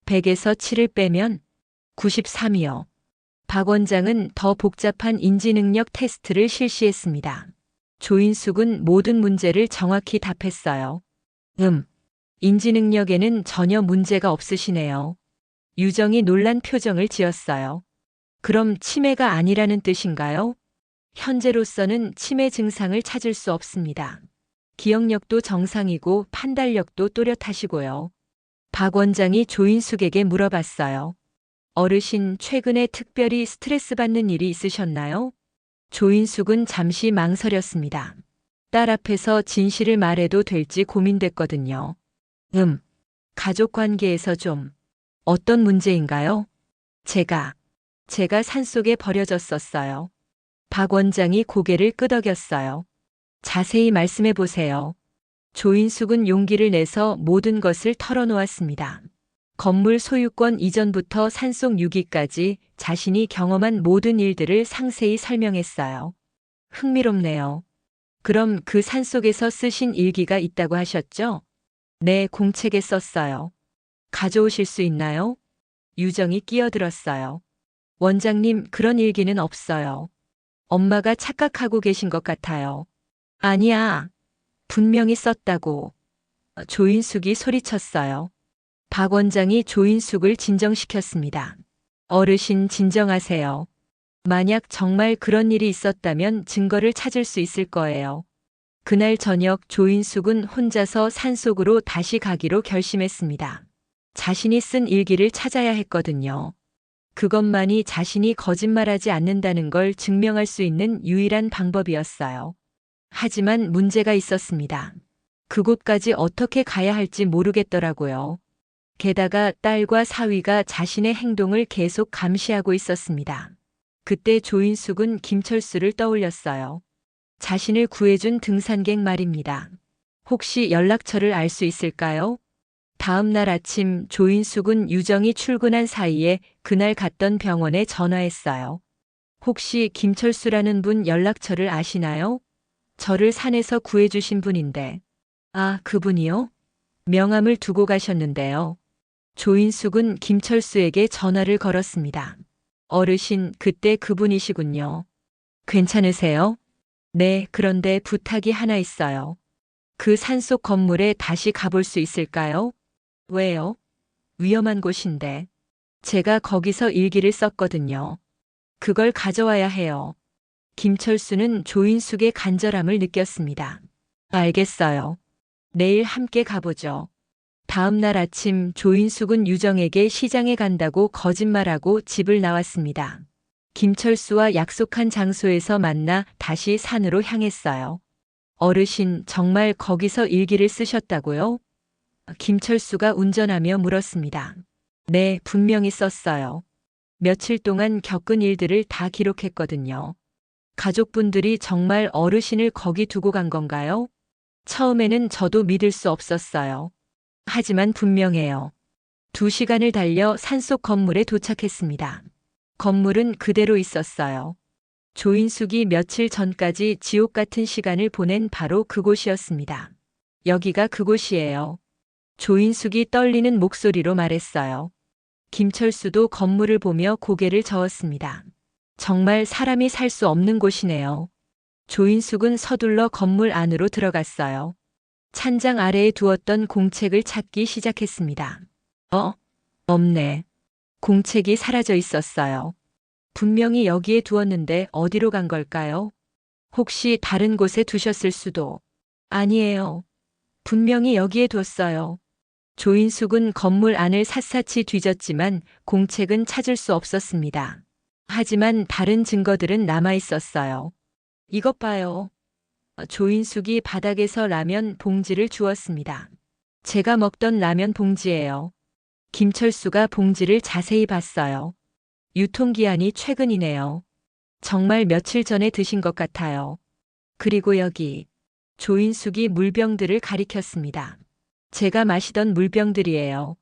100에서 7을 빼면 93이요. 박 원장은 더 복잡한 인지능력 테스트를 실시했습니다. 조인숙은 모든 문제를 정확히 답했어요. 인지능력에는 전혀 문제가 없으시네요. 유정이 놀란 표정을 지었어요. 그럼 치매가 아니라는 뜻인가요? 현재로서는 치매 증상을 찾을 수 없습니다. 기억력도 정상이고 판단력도 또렷하시고요. 박 원장이 조인숙에게 물어봤어요. 어르신, 최근에 특별히 스트레스 받는 일이 있으셨나요? 조인숙은 잠시 망설였습니다. 딸 앞에서 진실을 말해도 될지 고민됐거든요. 가족 관계에서 좀. 어떤 문제인가요? 제가 산속에 버려졌었어요. 박 원장이 고개를 끄덕였어요. 자세히 말씀해 보세요. 조인숙은 용기를 내서 모든 것을 털어놓았습니다. 건물 소유권 이전부터 산속 유기까지 자신이 경험한 모든 일들을 상세히 설명했어요. 흥미롭네요. 그럼 그 산속에서 쓰신 일기가 있다고 하셨죠? 네, 공책에 썼어요. 가져오실 수 있나요? 유정이 끼어들었어요. 원장님, 그런 일기는 없어요. 엄마가 착각하고 계신 것 같아요. 아니야. 분명히 썼다고. 조인숙이 소리쳤어요. 박 원장이 조인숙을 진정시켰습니다. 어르신, 진정하세요. 만약 정말 그런 일이 있었다면 증거를 찾을 수 있을 거예요. 그날 저녁 조인숙은 혼자서 산속으로 다시 가기로 결심했습니다. 자신이 쓴 일기를 찾아야 했거든요. 그것만이 자신이 거짓말하지 않는다는 걸 증명할 수 있는 유일한 방법이었어요. 하지만 문제가 있었습니다. 그곳까지 어떻게 가야 할지 모르겠더라고요. 게다가 딸과 사위가 자신의 행동을 계속 감시하고 있었습니다. 그때 조인숙은 김철수를 떠올렸어요. 자신을 구해준 등산객 말입니다. 혹시 연락처를 알 수 있을까요? 다음 날 아침 조인숙은 유정이 출근한 사이에 그날 갔던 병원에 전화했어요. 혹시 김철수라는 분 연락처를 아시나요? 저를 산에서 구해주신 분인데. 아, 그분이요? 명함을 두고 가셨는데요. 조인숙은 김철수에게 전화를 걸었습니다. 어르신, 그때 그분이시군요. 괜찮으세요? 네, 그런데 부탁이 하나 있어요. 그 산속 건물에 다시 가볼 수 있을까요? 왜요? 위험한 곳인데. 제가 거기서 일기를 썼거든요. 그걸 가져와야 해요. 김철수는 조인숙의 간절함을 느꼈습니다. 알겠어요. 내일 함께 가보죠. 다음 날 아침 조인숙은 유정에게 시장에 간다고 거짓말하고 집을 나왔습니다. 김철수와 약속한 장소에서 만나 다시 산으로 향했어요. 어르신, 정말 거기서 일기를 쓰셨다고요? 김철수가 운전하며 물었습니다. 네, 분명히 썼어요. 며칠 동안 겪은 일들을 다 기록했거든요. 가족분들이 정말 어르신을 거기 두고 간 건가요? 처음에는 저도 믿을 수 없었어요. 하지만 분명해요. 2시간을 달려 산속 건물에 도착했습니다. 건물은 그대로 있었어요. 조인숙이 며칠 전까지 지옥 같은 시간을 보낸 바로 그곳이었습니다. 여기가 그곳이에요. 조인숙이 떨리는 목소리로 말했어요. 김철수도 건물을 보며 고개를 저었습니다. 정말 사람이 살 수 없는 곳이네요. 조인숙은 서둘러 건물 안으로 들어갔어요. 찬장 아래에 두었던 공책을 찾기 시작했습니다. 없네. 공책이 사라져 있었어요. 분명히 여기에 두었는데 어디로 간 걸까요? 혹시 다른 곳에 두셨을 수도. 아니에요. 분명히 여기에 뒀어요. 조인숙은 건물 안을 샅샅이 뒤졌지만 공책은 찾을 수 없었습니다. 하지만 다른 증거들은 남아 있었어요. 이것 봐요. 조인숙이 바닥에서 라면 봉지를 주었습니다. 제가 먹던 라면 봉지예요. 김철수가 봉지를 자세히 봤어요. 유통기한이 최근이네요. 정말 며칠 전에 드신 것 같아요. 그리고 여기. 조인숙이 물병들을 가리켰습니다. 제가 마시던 물병들이에요.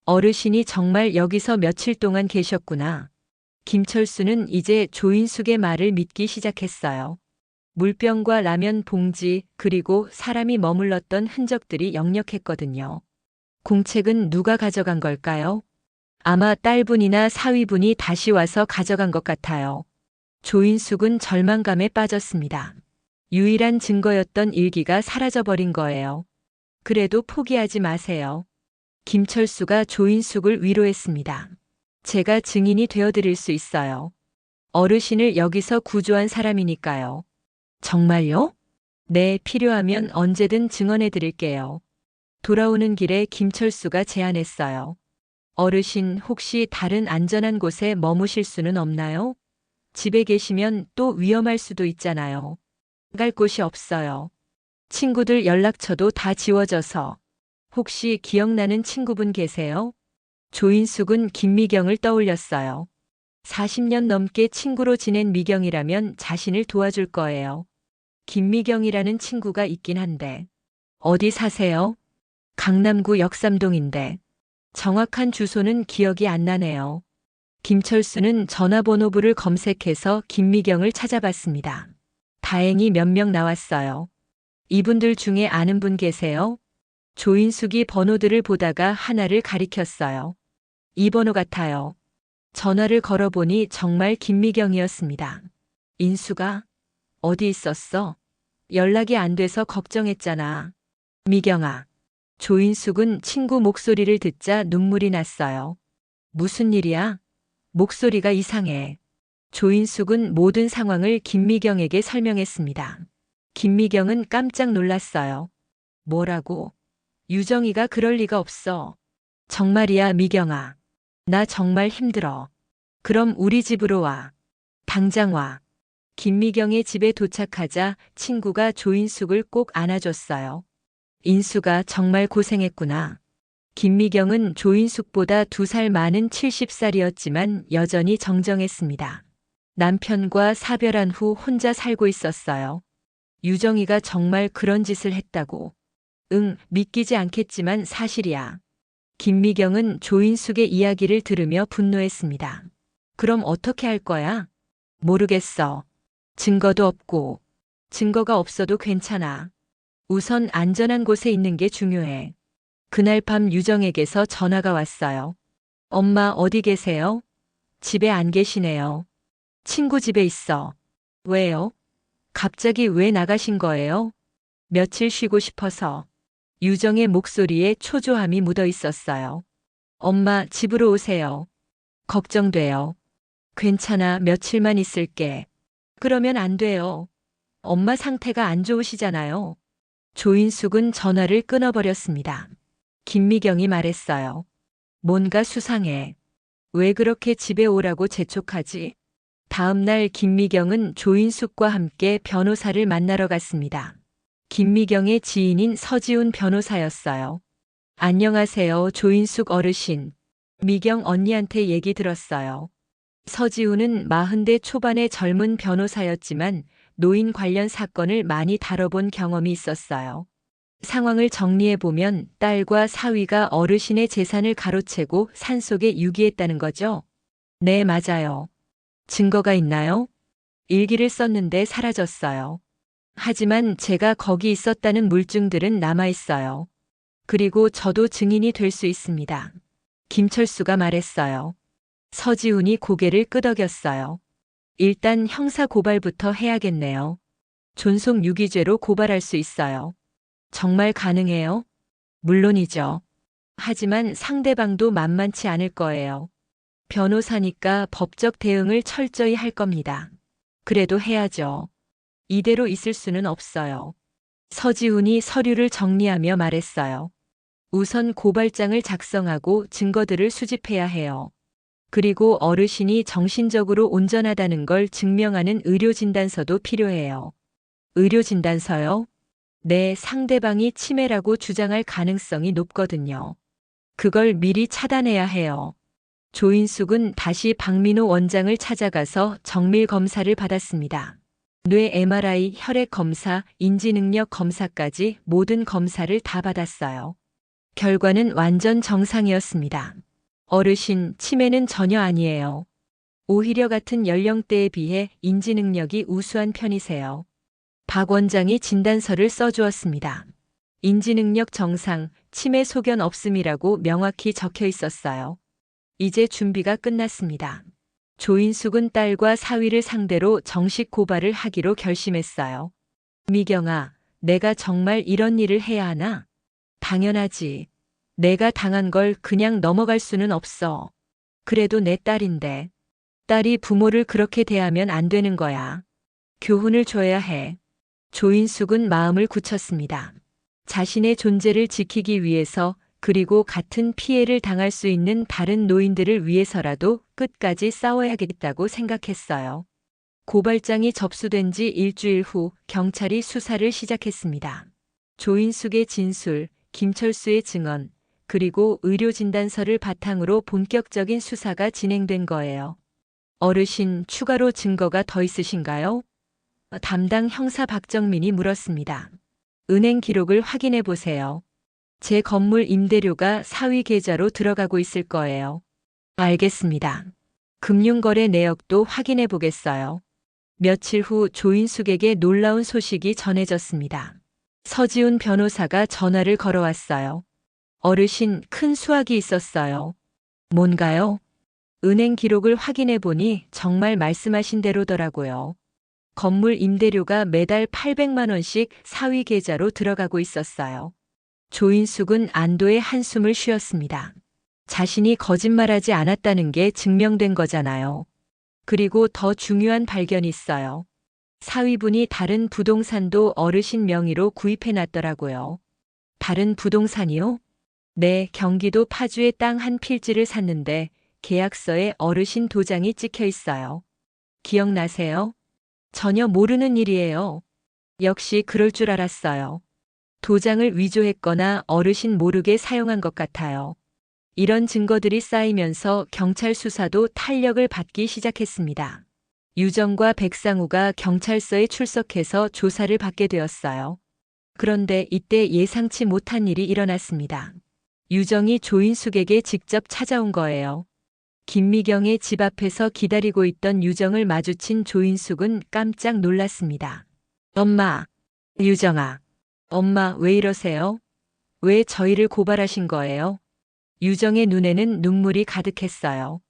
어르신이 정말 여기서 며칠 동안 계셨구나. 김철수는 이제 조인숙의 말을 믿기 시작했어요. 물병과 라면 봉지, 그리고 사람이 머물렀던 흔적들이 역력했거든요. 공책은 누가 가져간 걸까요? 아마 딸분이나 사위분이 다시 와서 가져간 것 같아요. 조인숙은 절망감에 빠졌습니다. 유일한 증거였던 일기가 사라져버린 거예요. 그래도 포기하지 마세요. 김철수가 조인숙을 위로했습니다. 제가 증인이 되어드릴 수 있어요. 어르신을 여기서 구조한 사람이니까요. 정말요? 네, 필요하면 언제든 증언해 드릴게요. 돌아오는 길에 김철수가 제안했어요. 어르신, 혹시 다른 안전한 곳에 머무실 수는 없나요? 집에 계시면 또 위험할 수도 있잖아요. 갈 곳이 없어요. 친구들 연락처도 다 지워져서. 혹시 기억나는 친구분 계세요? 조인숙은 김미경을 떠올렸어요. 40년 넘게 친구로 지낸 미경이라면 자신을 도와줄 거예요. 김미경이라는 친구가 있긴 한데. 어디 사세요? 강남구 역삼동인데. 정확한 주소는 기억이 안 나네요. 김철수는 전화번호부를 검색해서 김미경을 찾아봤습니다. 다행히 몇 명 나왔어요. 이분들 중에 아는 분 계세요? 조인숙이 번호들을 보다가 하나를 가리켰어요. 이 번호 같아요. 전화를 걸어보니 정말 김미경이었습니다. 인수가? 어디 있었어? 연락이 안 돼서 걱정했잖아. 미경아. 조인숙은 친구 목소리를 듣자 눈물이 났어요. 무슨 일이야? 목소리가 이상해. 조인숙은 모든 상황을 김미경에게 설명했습니다. 김미경은 깜짝 놀랐어요. 뭐라고? 유정이가 그럴 리가 없어. 정말이야, 미경아. 나 정말 힘들어. 그럼 우리 집으로 와. 당장 와. 김미경의 집에 도착하자 친구가 조인숙을 꼭 안아줬어요. 인수가 정말 고생했구나. 김미경은 조인숙보다 2살 많은 70살이었지만 여전히 정정했습니다. 남편과 사별한 후 혼자 살고 있었어요. 유정이가 정말 그런 짓을 했다고. 응, 믿기지 않겠지만 사실이야. 김미경은 조인숙의 이야기를 들으며 분노했습니다. 그럼 어떻게 할 거야? 모르겠어. 증거도 없고. 증거가 없어도 괜찮아. 우선 안전한 곳에 있는 게 중요해. 그날 밤 유정에게서 전화가 왔어요. 엄마 어디 계세요? 집에 안 계시네요. 친구 집에 있어. 왜요? 갑자기 왜 나가신 거예요? 며칠 쉬고 싶어서. 유정의 목소리에 초조함이 묻어 있었어요. 엄마, 집으로 오세요. 걱정돼요. 괜찮아, 며칠만 있을게. 그러면 안 돼요. 엄마 상태가 안 좋으시잖아요. 조인숙은 전화를 끊어버렸습니다. 김미경이 말했어요. 뭔가 수상해. 왜 그렇게 집에 오라고 재촉하지? 다음 날 김미경은 조인숙과 함께 변호사를 만나러 갔습니다. 김미경의 지인인 서지훈 변호사였어요. 안녕하세요, 조인숙 어르신. 미경 언니한테 얘기 들었어요. 서지훈은 40대 초반의 젊은 변호사였지만 노인 관련 사건을 많이 다뤄본 경험이 있었어요. 상황을 정리해보면 딸과 사위가 어르신의 재산을 가로채고 산속에 유기했다는 거죠. 네, 맞아요. 증거가 있나요? 일기를 썼는데 사라졌어요. 하지만 제가 거기 있었다는 물증들은 남아있어요. 그리고 저도 증인이 될 수 있습니다. 김철수가 말했어요. 서지훈이 고개를 끄덕였어요. 일단 형사 고발부터 해야겠네요. 존속 유기죄로 고발할 수 있어요. 정말 가능해요? 물론이죠. 하지만 상대방도 만만치 않을 거예요. 변호사니까 법적 대응을 철저히 할 겁니다. 그래도 해야죠. 이대로 있을 수는 없어요. 서지훈이 서류를 정리하며 말했어요. 우선 고발장을 작성하고 증거들을 수집해야 해요. 그리고 어르신이 정신적으로 온전하다는 걸 증명하는 의료진단서도 필요해요. 의료진단서요? 네, 상대방이 치매라고 주장할 가능성이 높거든요. 그걸 미리 차단해야 해요. 조인숙은 다시 박민호 원장을 찾아가서 정밀 검사를 받았습니다. 뇌 MRI, 혈액 검사, 인지능력 검사까지 모든 검사를 다 받았어요. 결과는 완전 정상이었습니다. 어르신, 치매는 전혀 아니에요. 오히려 같은 연령대에 비해 인지능력이 우수한 편이세요. 박 원장이 진단서를 써주었습니다. 인지능력 정상, 치매 소견 없음이라고 명확히 적혀 있었어요. 이제 준비가 끝났습니다. 조인숙은 딸과 사위를 상대로 정식 고발을 하기로 결심했어요. 미경아, 내가 정말 이런 일을 해야 하나? 당연하지. 내가 당한 걸 그냥 넘어갈 수는 없어. 그래도 내 딸인데. 딸이 부모를 그렇게 대하면 안 되는 거야. 교훈을 줘야 해. 조인숙은 마음을 굳혔습니다. 자신의 존재를 지키기 위해서 그리고 같은 피해를 당할 수 있는 다른 노인들을 위해서라도 끝까지 싸워야겠다고 생각했어요. 고발장이 접수된 지 일주일 후 경찰이 수사를 시작했습니다. 조인숙의 진술, 김철수의 증언, 그리고 의료진단서를 바탕으로 본격적인 수사가 진행된 거예요. 어르신, 추가로 증거가 더 있으신가요? 담당 형사 박정민이 물었습니다. 은행 기록을 확인해 보세요. 제 건물 임대료가 사위 계좌로 들어가고 있을 거예요. 알겠습니다. 금융거래 내역도 확인해 보겠어요. 며칠 후 조인숙에게 놀라운 소식이 전해졌습니다. 서지훈 변호사가 전화를 걸어왔어요. 어르신, 큰 수확이 있었어요. 뭔가요? 은행 기록을 확인해 보니 정말 말씀하신 대로더라고요. 건물 임대료가 매달 800만 원씩 사위 계좌로 들어가고 있었어요. 조인숙은 안도의 한숨을 쉬었습니다. 자신이 거짓말하지 않았다는 게 증명된 거잖아요. 그리고 더 중요한 발견이 있어요. 사위분이 다른 부동산도 어르신 명의로 구입해 놨더라고요. 다른 부동산이요? 네, 경기도 파주에 땅 한 필지를 샀는데 계약서에 어르신 도장이 찍혀 있어요. 기억나세요? 전혀 모르는 일이에요. 역시 그럴 줄 알았어요. 도장을 위조했거나 어르신 모르게 사용한 것 같아요. 이런 증거들이 쌓이면서 경찰 수사도 탄력을 받기 시작했습니다. 유정과 백상우가 경찰서에 출석해서 조사를 받게 되었어요. 그런데 이때 예상치 못한 일이 일어났습니다. 유정이 조인숙에게 직접 찾아온 거예요. 김미경의 집 앞에서 기다리고 있던 유정을 마주친 조인숙은 깜짝 놀랐습니다. 엄마, 유정아. 엄마, 왜 이러세요? 왜 저희를 고발하신 거예요? 유정의 눈에는 눈물이 가득했어요.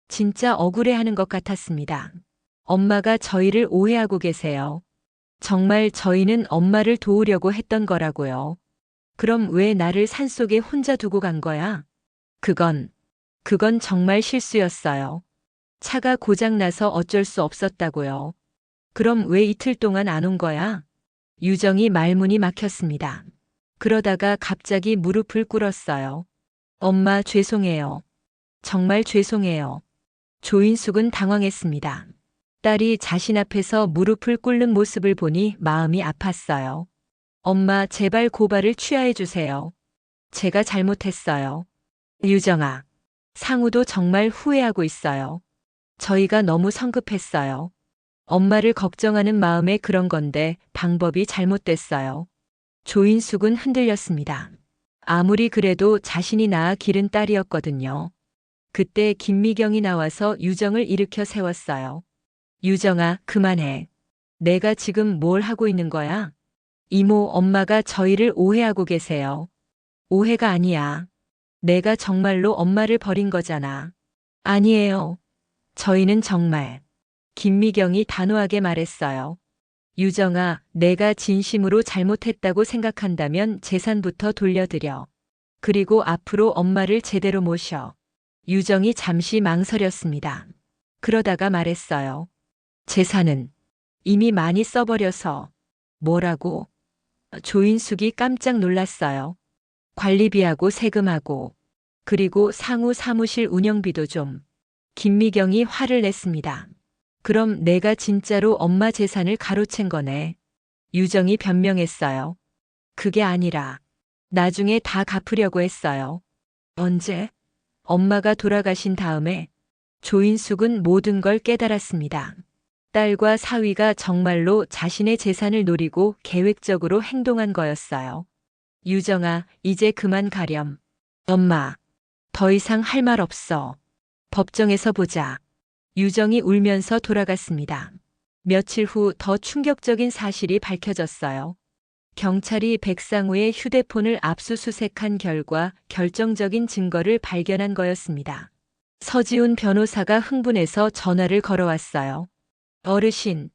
진짜 억울해하는 것 같았습니다. 엄마가 저희를 오해하고 계세요. 정말 저희는 엄마를 도우려고 했던 거라고요. 그럼 왜 나를 산속에 혼자 두고 간 거야? 그건 그건 정말 실수였어요. 차가 고장나서 어쩔 수 없었다고요. 그럼 왜 이틀 동안 안 온 거야? 유정이 말문이 막혔습니다. 그러다가 갑자기 무릎을 꿇었어요. 엄마 죄송해요. 정말 죄송해요. 조인숙은 당황했습니다. 딸이 자신 앞에서 무릎을 꿇는 모습을 보니 마음이 아팠어요. 엄마 제발 고발을 취하해 주세요. 제가 잘못했어요. 유정아, 상우도 정말 후회하고 있어요. 저희가 너무 성급했어요. 엄마를 걱정하는 마음에 그런 건데 방법이 잘못됐어요. 조인숙은 흔들렸습니다. 아무리 그래도 자신이 낳아 기른 딸이었거든요. 그때 김미경이 나와서 유정을 일으켜 세웠어요. 유정아, 그만해. 내가 지금 뭘 하고 있는 거야? 이모, 엄마가 저희를 오해하고 계세요. 오해가 아니야. 내가 정말로 엄마를 버린 거잖아. 아니에요. 저희는 정말. 김미경이 단호하게 말했어요. 유정아, 내가 진심으로 잘못했다고 생각한다면 재산부터 돌려드려. 그리고 앞으로 엄마를 제대로 모셔. 유정이 잠시 망설였습니다. 그러다가 말했어요. 재산은 이미 많이 써버려서. 뭐라고? 조인숙이 깜짝 놀랐어요. 관리비하고 세금하고, 그리고 상우 사무실 운영비도 좀. 김미경이 화를 냈습니다. 그럼 내가 진짜로 엄마 재산을 가로챈 거네. 유정이 변명했어요. 그게 아니라 나중에 다 갚으려고 했어요. 언제? 엄마가 돌아가신 다음에. 조인숙은 모든 걸 깨달았습니다. 딸과 사위가 정말로 자신의 재산을 노리고 계획적으로 행동한 거였어요. 유정아, 이제 그만 가렴. 엄마, 더 이상 할 말 없어. 법정에서 보자. 유정이 울면서 돌아갔습니다. 며칠 후 더 충격적인 사실이 밝혀졌어요. 경찰이 백상우의 휴대폰을 압수수색한 결과 결정적인 증거를 발견한 거였습니다. 서지훈 변호사가 흥분해서 전화를 걸어왔어요. 어르신,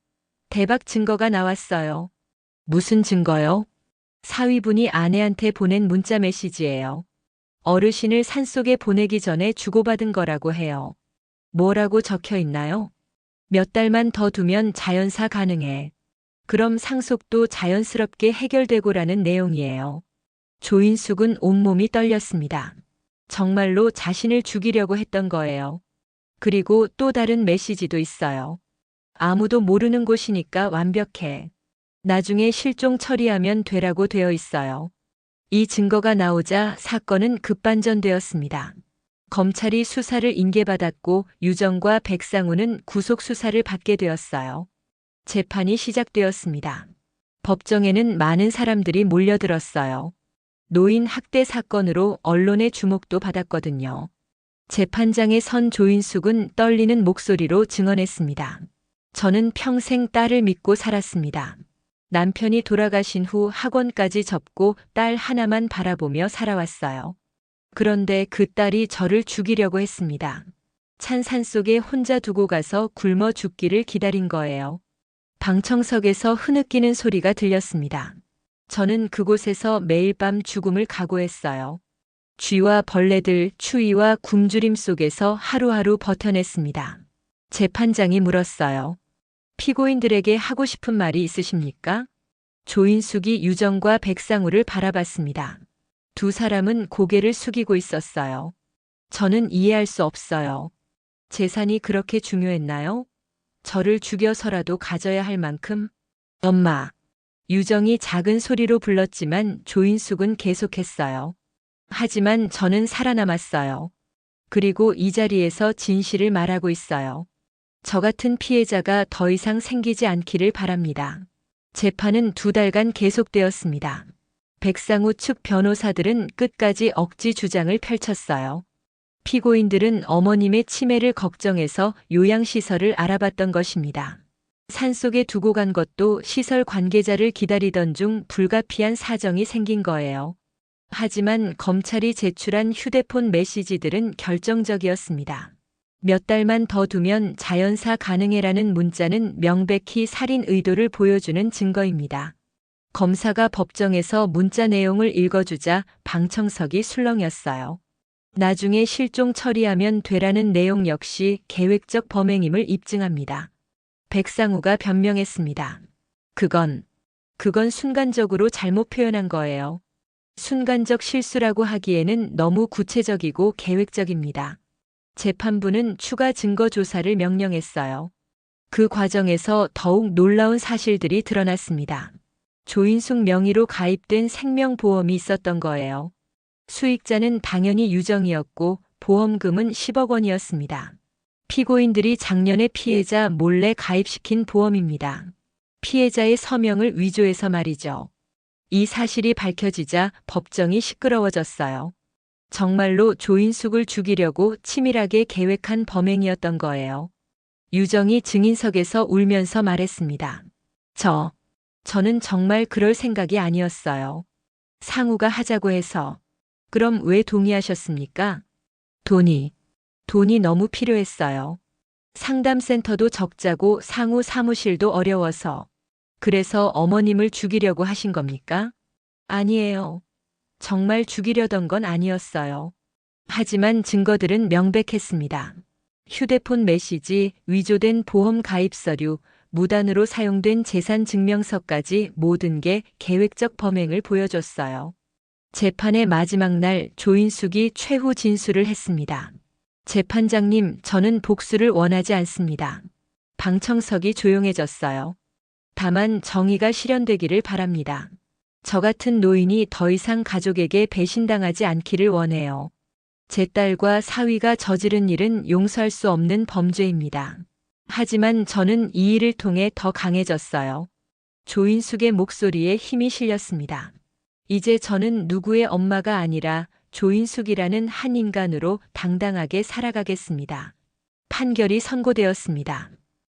대박 증거가 나왔어요. 무슨 증거요? 사위분이 아내한테 보낸 문자 메시지예요. 어르신을 산속에 보내기 전에 주고받은 거라고 해요. 뭐라고 적혀 있나요? 몇 달만 더 두면 자연사 가능해. 그럼 상속도 자연스럽게 해결되고라는 내용이에요. 조인숙은 온몸이 떨렸습니다. 정말로 자신을 죽이려고 했던 거예요. 그리고 또 다른 메시지도 있어요. 아무도 모르는 곳이니까 완벽해. 나중에 실종 처리하면 되라고 되어 있어요. 이 증거가 나오자 사건은 급반전되었습니다. 검찰이 수사를 인계받았고 유정과 백상우는 구속 수사를 받게 되었어요. 재판이 시작되었습니다. 법정에는 많은 사람들이 몰려들었어요. 노인 학대 사건으로 언론의 주목도 받았거든요. 재판장에 선 조인숙은 떨리는 목소리로 증언했습니다. 저는 평생 딸을 믿고 살았습니다. 남편이 돌아가신 후 학원까지 접고 딸 하나만 바라보며 살아왔어요. 그런데 그 딸이 저를 죽이려고 했습니다. 찬 산속에 혼자 두고 가서 굶어 죽기를 기다린 거예요. 방청석에서 흐느끼는 소리가 들렸습니다. 저는 그곳에서 매일 밤 죽음을 각오했어요. 쥐와 벌레들, 추위와 굶주림 속에서 하루하루 버텨냈습니다. 재판장이 물었어요. 피고인들에게 하고 싶은 말이 있으십니까? 조인숙이 유정과 백상우를 바라봤습니다. 두 사람은 고개를 숙이고 있었어요. 저는 이해할 수 없어요. 재산이 그렇게 중요했나요? 저를 죽여서라도 가져야 할 만큼? 엄마. 유정이 작은 소리로 불렀지만 조인숙은 계속했어요. 하지만 저는 살아남았어요. 그리고 이 자리에서 진실을 말하고 있어요. 저 같은 피해자가 더 이상 생기지 않기를 바랍니다. 재판은 2달간 계속되었습니다. 백상우 측 변호사들은 끝까지 억지 주장을 펼쳤어요. 피고인들은 어머님의 치매를 걱정해서 요양시설을 알아봤던 것입니다. 산속에 두고 간 것도 시설 관계자를 기다리던 중 불가피한 사정이 생긴 거예요. 하지만 검찰이 제출한 휴대폰 메시지들은 결정적이었습니다. 몇 달만 더 두면 자연사 가능해라는 문자는 명백히 살인 의도를 보여주는 증거입니다. 검사가 법정에서 문자 내용을 읽어주자 방청석이 술렁였어요. 나중에 실종 처리하면 되라는 내용 역시 계획적 범행임을 입증합니다. 백상우가 변명했습니다. 그건 순간적으로 잘못 표현한 거예요. 순간적 실수라고 하기에는 너무 구체적이고 계획적입니다. 재판부는 추가 증거 조사를 명령했어요. 그 과정에서 더욱 놀라운 사실들이 드러났습니다. 조인숙 명의로 가입된 생명보험이 있었던 거예요. 수익자는 당연히 유정이었고 보험금은 10억 원이었습니다. 피고인들이 작년에 피해자 몰래 가입시킨 보험입니다. 피해자의 서명을 위조해서 말이죠. 이 사실이 밝혀지자 법정이 시끄러워졌어요. 정말로 조인숙을 죽이려고 치밀하게 계획한 범행이었던 거예요. 유정이 증인석에서 울면서 말했습니다. 저는 정말 그럴 생각이 아니었어요. 상우가 하자고 해서. 그럼 왜 동의하셨습니까? 돈이 너무 필요했어요. 상담센터도 적자고 상우 사무실도 어려워서. 그래서 어머님을 죽이려고 하신 겁니까? 아니에요. 정말 죽이려던 건 아니었어요. 하지만 증거들은 명백했습니다. 휴대폰 메시지, 위조된 보험 가입 서류, 무단으로 사용된 재산 증명서까지 모든 게 계획적 범행을 보여줬어요. 재판의 마지막 날 조인숙이 최후 진술을 했습니다. 재판장님, 저는 복수를 원하지 않습니다. 방청석이 조용해졌어요. 다만 정의가 실현되기를 바랍니다. 저 같은 노인이 더 이상 가족에게 배신당하지 않기를 원해요. 제 딸과 사위가 저지른 일은 용서할 수 없는 범죄입니다. 하지만 저는 이 일을 통해 더 강해졌어요. 조인숙의 목소리에 힘이 실렸습니다. 이제 저는 누구의 엄마가 아니라 조인숙이라는 한 인간으로 당당하게 살아가겠습니다. 판결이 선고되었습니다.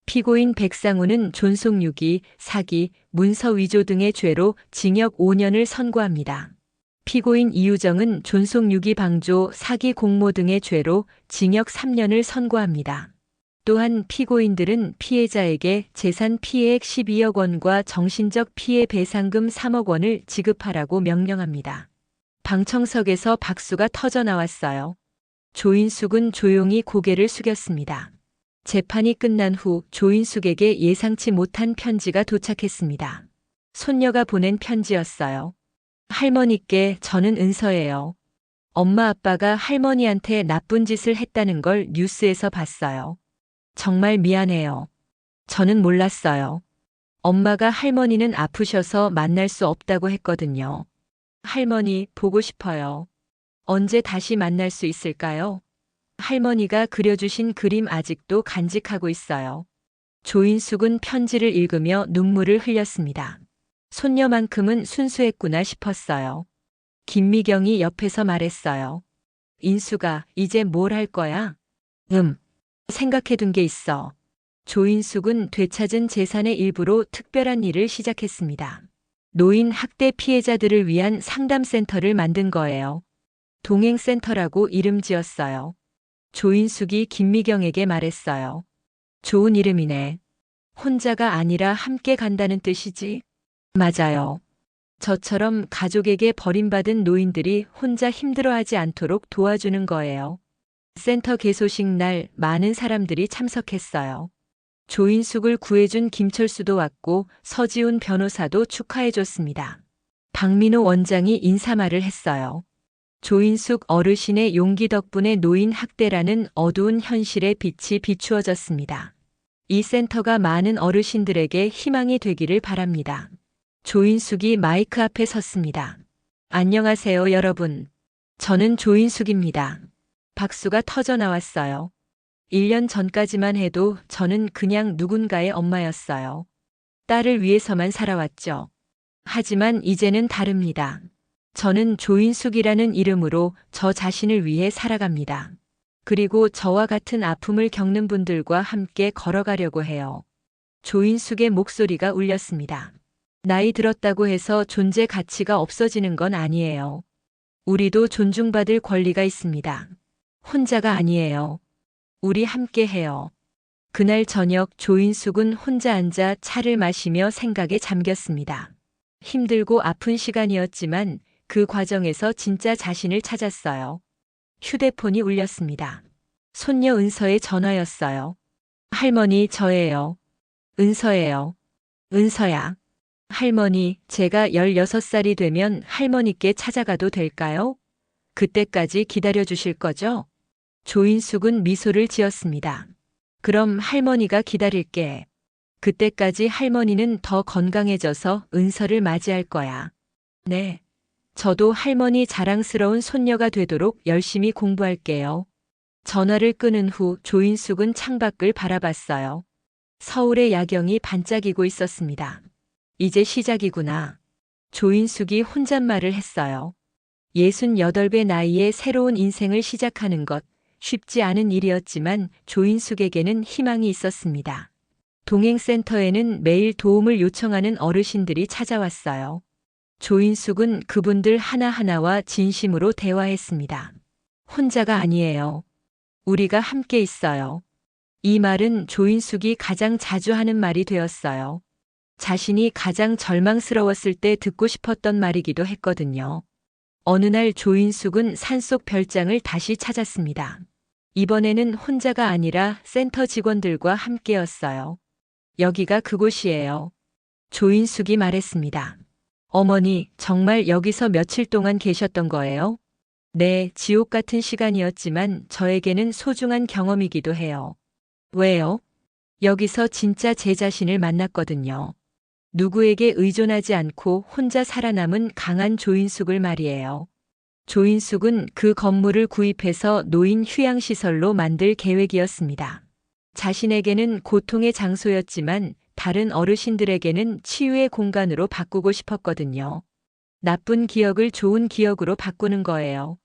피고인 백상우는 존속유기, 사기, 문서 위조 등의 죄로 징역 5년을 선고합니다. 피고인 이유정은 존속유기 방조, 사기 공모 등의 죄로 징역 3년을 선고합니다. 또한 피고인들은 피해자에게 재산 피해액 12억 원과 정신적 피해 배상금 3억 원을 지급하라고 명령합니다. 방청석에서 박수가 터져 나왔어요. 조인숙은 조용히 고개를 숙였습니다. 재판이 끝난 후 조인숙에게 예상치 못한 편지가 도착했습니다. 손녀가 보낸 편지였어요. 할머니께 저는 은서예요. 엄마 아빠가 할머니한테 나쁜 짓을 했다는 걸 뉴스에서 봤어요. 정말 미안해요. 저는 몰랐어요. 엄마가 할머니는 아프셔서 만날 수 없다고 했거든요. 할머니 보고 싶어요. 언제 다시 만날 수 있을까요? 할머니가 그려주신 그림 아직도 간직하고 있어요. 조인숙은 편지를 읽으며 눈물을 흘렸습니다. 손녀만큼은 순수했구나 싶었어요. 김미경이 옆에서 말했어요. 인수가 이제 뭘 할 거야? 생각해둔 게 있어. 조인숙은 되찾은 재산의 일부로 특별한 일을 시작했습니다. 노인 학대 피해자들을 위한 상담센터를 만든 거예요. 동행센터라고 이름 지었어요. 조인숙이 김미경에게 말했어요. 좋은 이름이네. 혼자가 아니라 함께 간다는 뜻이지? 맞아요. 저처럼 가족에게 버림받은 노인들이 혼자 힘들어하지 않도록 도와주는 거예요. 센터 개소식 날 많은 사람들이 참석했어요. 조인숙을 구해준 김철수도 왔고 서지훈 변호사도 축하해줬습니다. 박민호 원장이 인사말을 했어요. 조인숙 어르신의 용기 덕분에 노인 학대라는 어두운 현실의 빛이 비추어졌습니다. 이 센터가 많은 어르신들에게 희망이 되기를 바랍니다. 조인숙이 마이크 앞에 섰습니다. 안녕하세요, 여러분. 저는 조인숙입니다. 박수가 터져 나왔어요. 1년 전까지만 해도 저는 그냥 누군가의 엄마였어요. 딸을 위해서만 살아왔죠. 하지만 이제는 다릅니다. 저는 조인숙이라는 이름으로 저 자신을 위해 살아갑니다. 그리고 저와 같은 아픔을 겪는 분들과 함께 걸어가려고 해요. 조인숙의 목소리가 울렸습니다. 나이 들었다고 해서 존재 가치가 없어지는 건 아니에요. 우리도 존중받을 권리가 있습니다. 혼자가 아니에요. 우리 함께 해요. 그날 저녁 조인숙은 혼자 앉아 차를 마시며 생각에 잠겼습니다. 힘들고 아픈 시간이었지만 그 과정에서 진짜 자신을 찾았어요. 휴대폰이 울렸습니다. 손녀 은서의 전화였어요. 할머니, 저예요. 은서예요. 은서야. 할머니, 제가 16살이 되면 할머니께 찾아가도 될까요? 그때까지 기다려 주실 거죠? 조인숙은 미소를 지었습니다. 그럼 할머니가 기다릴게. 그때까지 할머니는 더 건강해져서 은서를 맞이할 거야. 네. 저도 할머니 자랑스러운 손녀가 되도록 열심히 공부할게요. 전화를 끊은 후 조인숙은 창밖을 바라봤어요. 서울의 야경이 반짝이고 있었습니다. 이제 시작이구나. 조인숙이 혼잣말을 했어요. 68배 나이에 새로운 인생을 시작하는 것, 쉽지 않은 일이었지만 조인숙에게는 희망이 있었습니다. 동행센터에는 매일 도움을 요청하는 어르신들이 찾아왔어요. 조인숙은 그분들 하나하나와 진심으로 대화했습니다. 혼자가 아니에요. 우리가 함께 있어요. 이 말은 조인숙이 가장 자주 하는 말이 되었어요. 자신이 가장 절망스러웠을 때 듣고 싶었던 말이기도 했거든요. 어느 날 조인숙은 산속 별장을 다시 찾았습니다. 이번에는 혼자가 아니라 센터 직원들과 함께였어요. 여기가 그곳이에요. 조인숙이 말했습니다. 어머니, 정말 여기서 며칠 동안 계셨던 거예요? 네, 지옥 같은 시간이었지만 저에게는 소중한 경험이기도 해요. 왜요? 여기서 진짜 제 자신을 만났거든요. 누구에게 의존하지 않고 혼자 살아남은 강한 조인숙을 말이에요. 조인숙은 그 건물을 구입해서 노인 휴양시설로 만들 계획이었습니다. 자신에게는 고통의 장소였지만 다른 어르신들에게는 치유의 공간으로 바꾸고 싶었거든요. 나쁜 기억을 좋은 기억으로 바꾸는 거예요.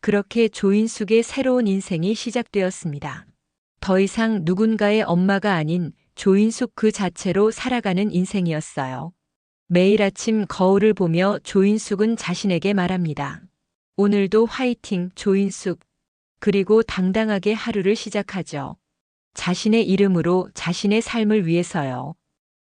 그렇게 조인숙의 새로운 인생이 시작되었습니다. 더 이상 누군가의 엄마가 아닌 조인숙 그 자체로 살아가는 인생이었어요. 매일 아침 거울을 보며 조인숙은 자신에게 말합니다. 오늘도 화이팅, 조인숙. 그리고 당당하게 하루를 시작하죠. 자신의 이름으로, 자신의 삶을 위해서요.